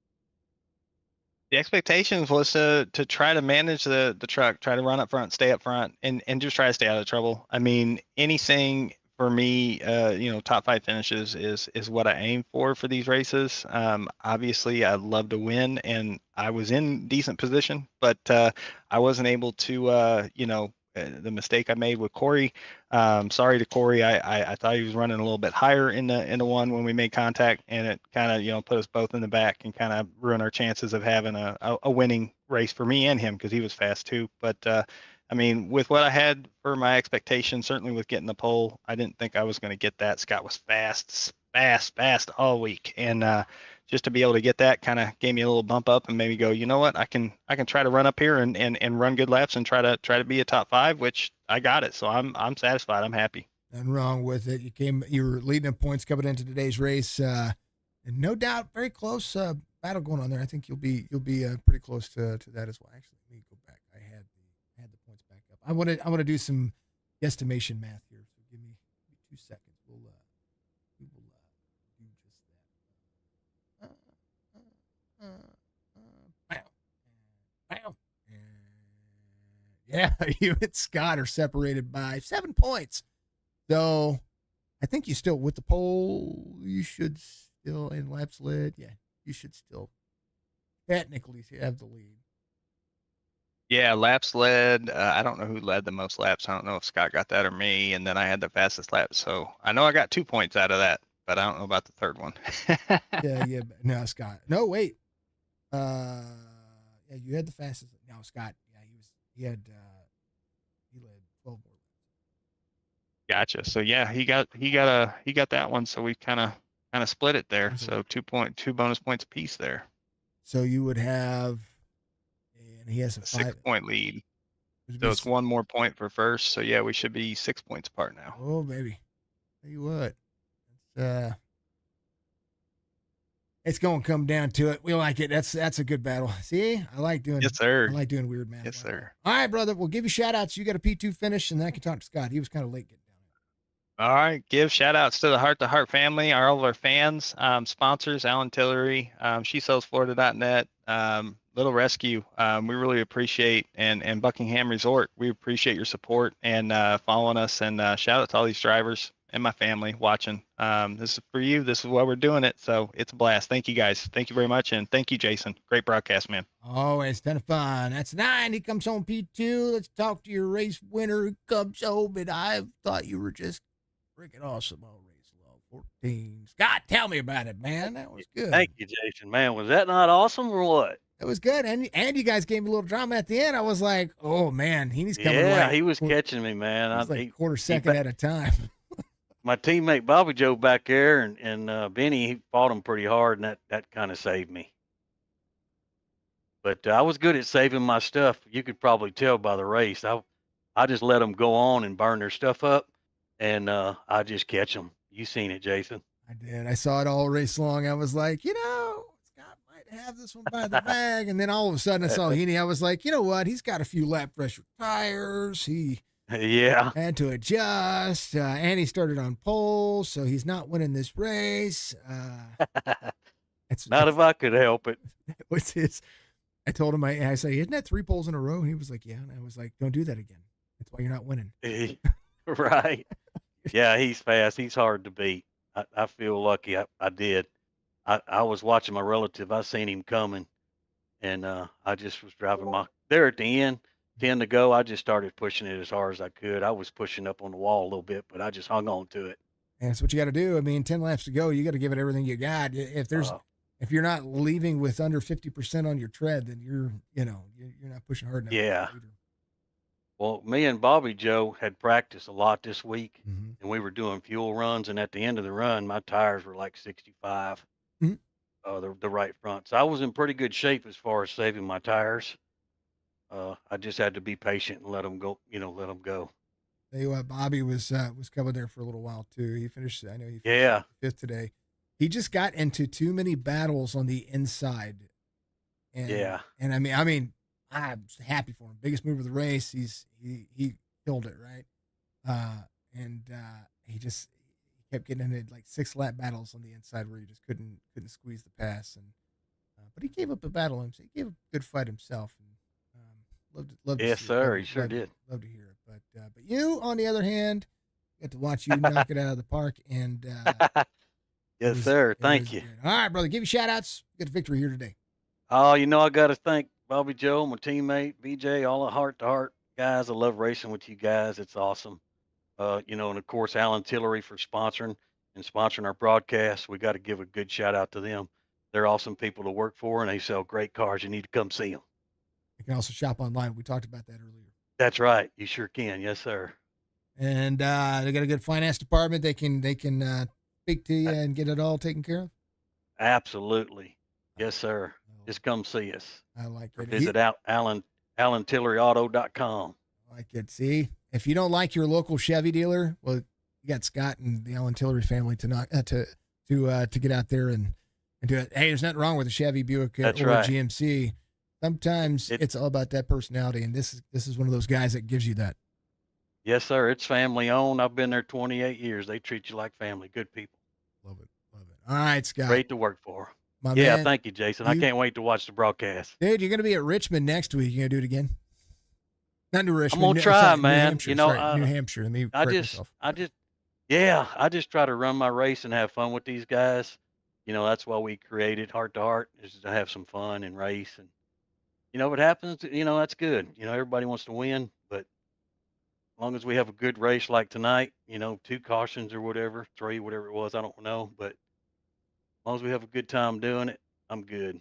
The expectations was to try to manage the truck, try to run up front, stay up front, and just try to stay out of trouble. Anything for me, top 5 finishes is what I aim for these races. Obviously, I'd love to win, and I was in decent position, but I wasn't able to, the mistake I made with Corey. Sorry to Corey. I thought he was running a little bit higher in the one when we made contact, and it kind of put us both in the back and kind of ruined our chances of having a winning race for me and him, because he was fast too. But with what I had for my expectations, certainly with getting the pole, I didn't think I was going to get that. Scott was fast all week, and just to be able to get that kind of gave me a little bump up and maybe go, you know what, I can try to run up here and run good laps and try to be a top 5, which I got it. So I'm satisfied. I'm happy. Nothing wrong with it. You were leading in points coming into today's race, and no doubt very close battle going on there. I think you'll be pretty close to that as well. Actually, let me go back. I had the points back up. I want to do some guesstimation math here. So give me 2 seconds. We will do just that. Bam. Yeah, you and Scott are separated by 7 points. So I think you still, with the pole, you should still, in laps led, you should still technically have the lead. Yeah, laps led. I don't know who led the most laps. I don't know if Scott got that or me, and then I had the fastest lap. So I know I got 2 points out of that, but I don't know about the third one. Yeah. No, Scott. No, wait. You had the fastest. No, Scott. Yeah, he led 12 more. Gotcha. So yeah, he got that one. So we kind of split it there. So 2 bonus points apiece there. So you would have, and he has a 6-point lead. So it's 1 more point for first. So yeah, we should be 6 points apart now. Oh baby, tell you what, it's going to come down to it. We like it. That's a good battle. See, I like doing. Yes, sir. I like doing weird matches. Yes, sir. All right, brother. We'll give you shout outs. You got a P2 finish, and then I can talk to Scott. He was kind of late getting down there. All right. Give shout outs to the Hrt2Heart family, all of our fans, sponsors, Tillery, SheSellsFlorida.net, Little Rescue. We really appreciate, and Buckingham Resort. We appreciate your support and following us, and shout out to all these drivers and my family watching. This is for you. This is why we're doing it. So it's a blast. Thank you guys. Thank you very much. And thank you, Jason. Great broadcast, man. Always ton of fun. That's 9. He comes home P2. Let's talk to your race winner who comes home. And I thought you were just freaking awesome on race law 14. Scott, tell me about it, man. That was good. Thank you, Jason. Man, was that not awesome or what? It was good. And you guys gave me a little drama at the end. I was like, oh man, he's coming. Yeah, right. He was catching me, man. It was like quarter second at a time. My teammate Bobby Joe back there and Benny, he fought him pretty hard, and that kind of saved me. But I was good at saving my stuff. You could probably tell by the race. I just let them go on and burn their stuff up, and I just catch them. You seen it, Jason? I did. I saw it all race long. I was like, Scott might have this one by the bag. And then all of a sudden I saw Heaney. I was like, you know what? He's got a few lap pressure tires. He had to adjust. And he started on pole, so he's not winning this race. Not if I could help it. It was his. I told him, I say, isn't that 3 poles in a row? And he was like, yeah. And I was like, don't do that again. That's why you're not winning. Right. Yeah, he's fast. He's hard to beat. I feel lucky I did. I was watching my relative. I seen him coming, and I just was driving there at the end, 10 to go. I just started pushing it as hard as I could. I was pushing up on the wall a little bit, but I just hung on to it. And that's what you got to do. I mean, 10 laps to go. You got to give it everything you got. If you're not leaving with under 50% on your tread, then you're not pushing hard enough. Yeah. Well, me and Bobby Joe had practiced a lot this week, and we were doing fuel runs. And at the end of the run, my tires were like 65, the right front. So I was in pretty good shape as far as saving my tires. I just had to be patient and let them go. Let them go. Tell you what, Bobby was coming there for a little while too. He finished. I know he finished 5th today. He just got into too many battles on the inside. And I mean, I'm happy for him. Biggest move of the race. He killed it, right? He kept getting into like 6 lap battles on the inside where he just couldn't squeeze the pass. And but he gave up a battle himself. He gave a good fight himself. And loved yes, to see sir. it. He sure did. Love to hear it. But you, on the other hand, get to watch you knock it out of the park. And yes, sir. Thank you. Good. All right, brother. Give you shout outs. Get a victory here today. Oh, I got to thank Bobby Joe, my teammate, BJ, all the Hrt2Heart guys. I love racing with you guys. It's awesome. And of course, Tillery for sponsoring our broadcast. We got to give a good shout out to them. They're awesome people to work for, and they sell great cars. You need to come see them. You can also shop online. We talked about that earlier. That's right. You sure can. Yes, sir. And they got a good finance department. They can speak to you and get it all taken care of. Absolutely. Yes, sir. Just come see us. I like it. Visit AlanTilleryAuto.com. I like it. See, if you don't like your local Chevy dealer, well, you got Scott and the Allen Tillery family to get out there and do it. Hey, there's nothing wrong with a Chevy, Buick, or right. GMC. Sometimes it's all about that personality, and this is one of those guys that gives you that. Yes, sir. It's family owned. I've been there 28 years. They treat you like family. Good people. Love it. All right, Scott. Great to work for. Man, thank you, Jason. I can't wait to watch the broadcast. Dude, you're going to be at Richmond next week. You going to do it again? Not New Richmond. I'm going to try, man. New Hampshire. Let me I just try to run my race and have fun with these guys. That's why we created Hrt2Heart, is to have some fun and race. And, if it happens, that's good. Everybody wants to win, but as long as we have a good race like tonight, 2 cautions or whatever, 3, whatever it was, I don't know. But as long as we have a good time doing it, I'm good.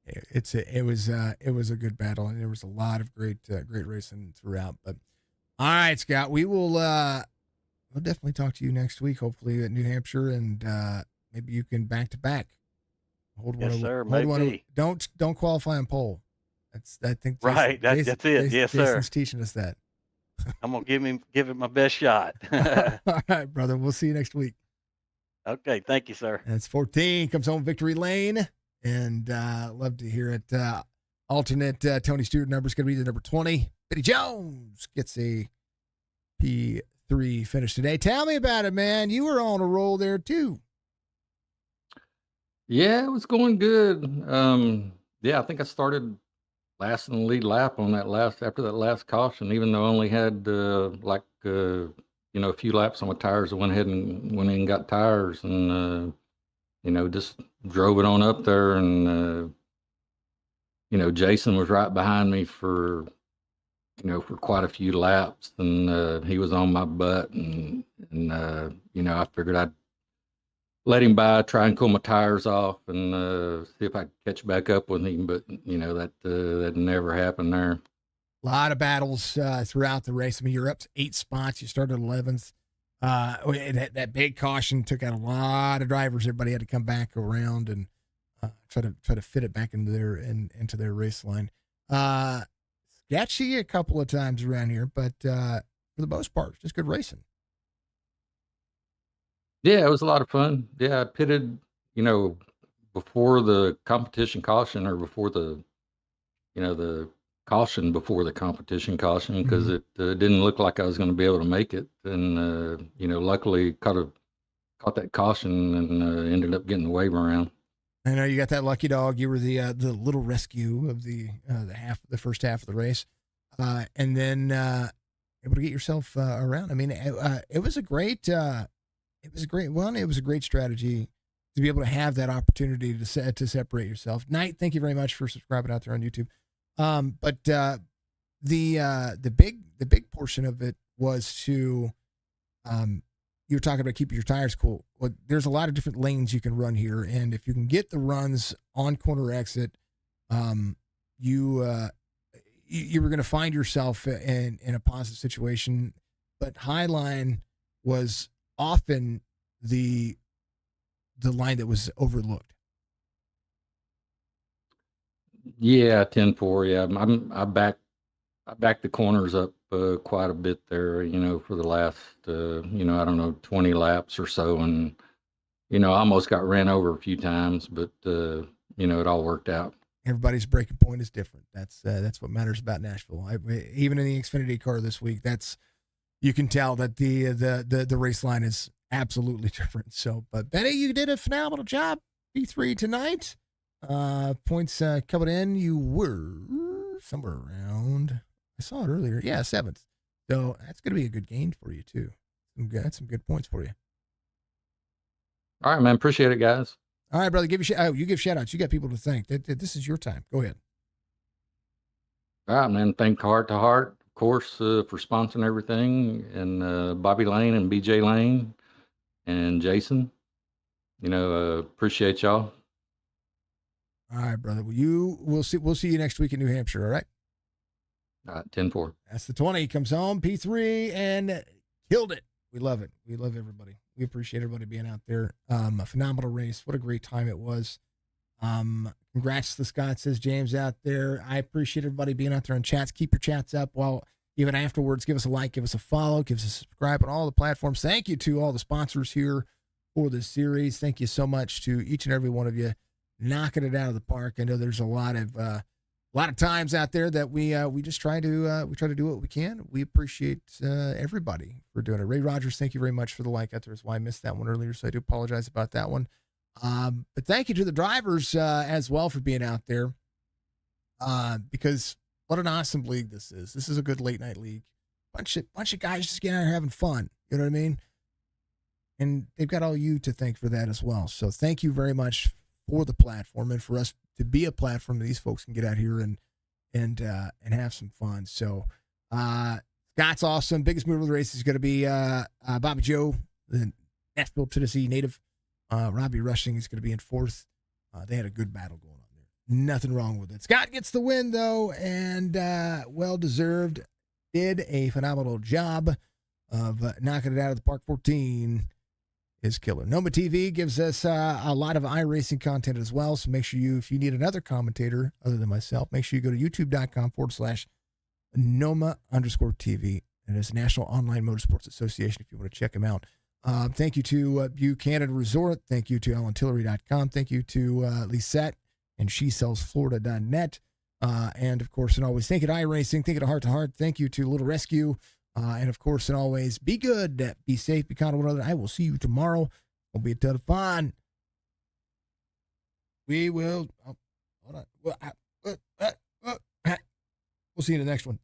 It was a good battle, and there was a lot of great racing throughout. But all right, Scott, we will we'll definitely talk to you next week, hopefully at New Hampshire, and maybe you can back to back hold one. Yes, of, sir. hold one. Of, Maybe. don't qualify on pole. I think Jason, Right. That's it. Yes, sir. Jason's teaching us that. I'm gonna give it my best shot. All right, brother. We'll see you next week. Okay. Thank you, sir. That's 14 comes home victory lane, and love to hear it. Alternate Tony Stewart number is going to be the number 20. Betty Jones gets a P3 finish today. Tell me about it, man. You were on a roll there too. Yeah, it was going good. Yeah, I think I started last in the lead lap on after that last caution, even though I only had a few laps on my tires. I went ahead and went in and got tires and just drove it on up there. And Jason was right behind me for quite a few laps, and he was on my butt, and I figured I'd let him by, try and cool my tires off, and see if I could catch back up with him. But that never happened there. A lot of battles throughout the race. I mean, you're up to 8 spots. You started 11th. That big caution took out a lot of drivers. Everybody had to come back around and try to fit it back into their race line. Sketchy a couple of times around here, but for the most part, just good racing. Yeah, it was a lot of fun. Yeah, I pitted, before the competition caution, or before the caution before the competition caution, because it didn't look like I was going to be able to make it. And, luckily caught that caution and ended up getting the wave around. I know you got that lucky dog. You were the little rescue of the first half of the race, and then able to get yourself around. I mean, it was a great one. It was a great strategy to be able to have that opportunity to separate yourself. Knight, thank you very much for subscribing out there on YouTube. But the big portion of it was to you were talking about keeping your tires cool. Well, there's a lot of different lanes you can run here, and if you can get the runs on corner exit, you were going to find yourself in a positive situation. But Highline was often the line that was overlooked. Yeah, 10-4. Yeah, I backed the corners up quite a bit there, for the last, 20 laps or so. And, I almost got ran over a few times, but, it all worked out. Everybody's breaking point is different. That's what matters about Nashville. Even in the Xfinity car this week, you can tell that the race line is absolutely different. So, but Benny, you did a phenomenal job. P3 tonight. Points coming in. You were somewhere around. I saw it earlier. Yeah, 7th. So that's going to be a good gain for you too. Some good points for you. All right, man. Appreciate it, guys. All right, brother. You give shout outs. You got people to thank. This is your time. Go ahead. All right, man. Thank Hrt2Heart, of course, for sponsoring everything, and Bobby Lane and BJ Lane and Jason. Appreciate y'all. All right, brother. Well, we'll see you next week in New Hampshire. All right. All right, 10-4. That's the 20. Comes home, P3, and killed it. We love it. We love everybody. We appreciate everybody being out there. A phenomenal race. What a great time it was. Congrats to Scott, says James out there. I appreciate everybody being out there on chats. Keep your chats up while even afterwards. Give us a like, give us a follow, give us a subscribe on all the platforms. Thank you to all the sponsors here for this series. Thank you so much to each and every one of you knocking it out of the park. I know there's a lot of times out there that we just try to do what we can. We appreciate everybody for doing it. Ray Rogers, thank you very much for the like out there. That's why I missed that one earlier, so I do apologize about that one. But thank you to the drivers as well for being out there, because what an awesome league this is. This is a good late night league. Bunch of guys just getting out here having fun. You know what I mean? And they've got all you to thank for that as well. So thank you very much for the platform and for us to be a platform that these folks can get out here and have some fun. So Scott's awesome. Biggest mover of the race is going to be Bobby Joe, the Nashville, Tennessee native. Robbie Rushing is going to be in 4th. They had a good battle going on there. Nothing wrong with it. Scott gets the win, though, and well-deserved. Did a phenomenal job. of knocking it out of the park. 14 is killer. Noma TV gives us a lot of iRacing content as well. So make sure if you need another commentator other than myself, make sure you go to youtube.com/Noma_TV. And it's National Online Motorsports Association if you want to check them out. Thank you to Buchanan Resort. Thank you to Tillery.com. Thank you to Lisette and SheSellsFlorida.net. And of course, and always, thank you to iRacing. Thank you to Hrt2Heart. Thank you to Little Rescue. And of course, and always, be good, be safe, be kind to one another. I will see you tomorrow. It'll be a ton of fun. We will. Hold on. We'll see you in the next one.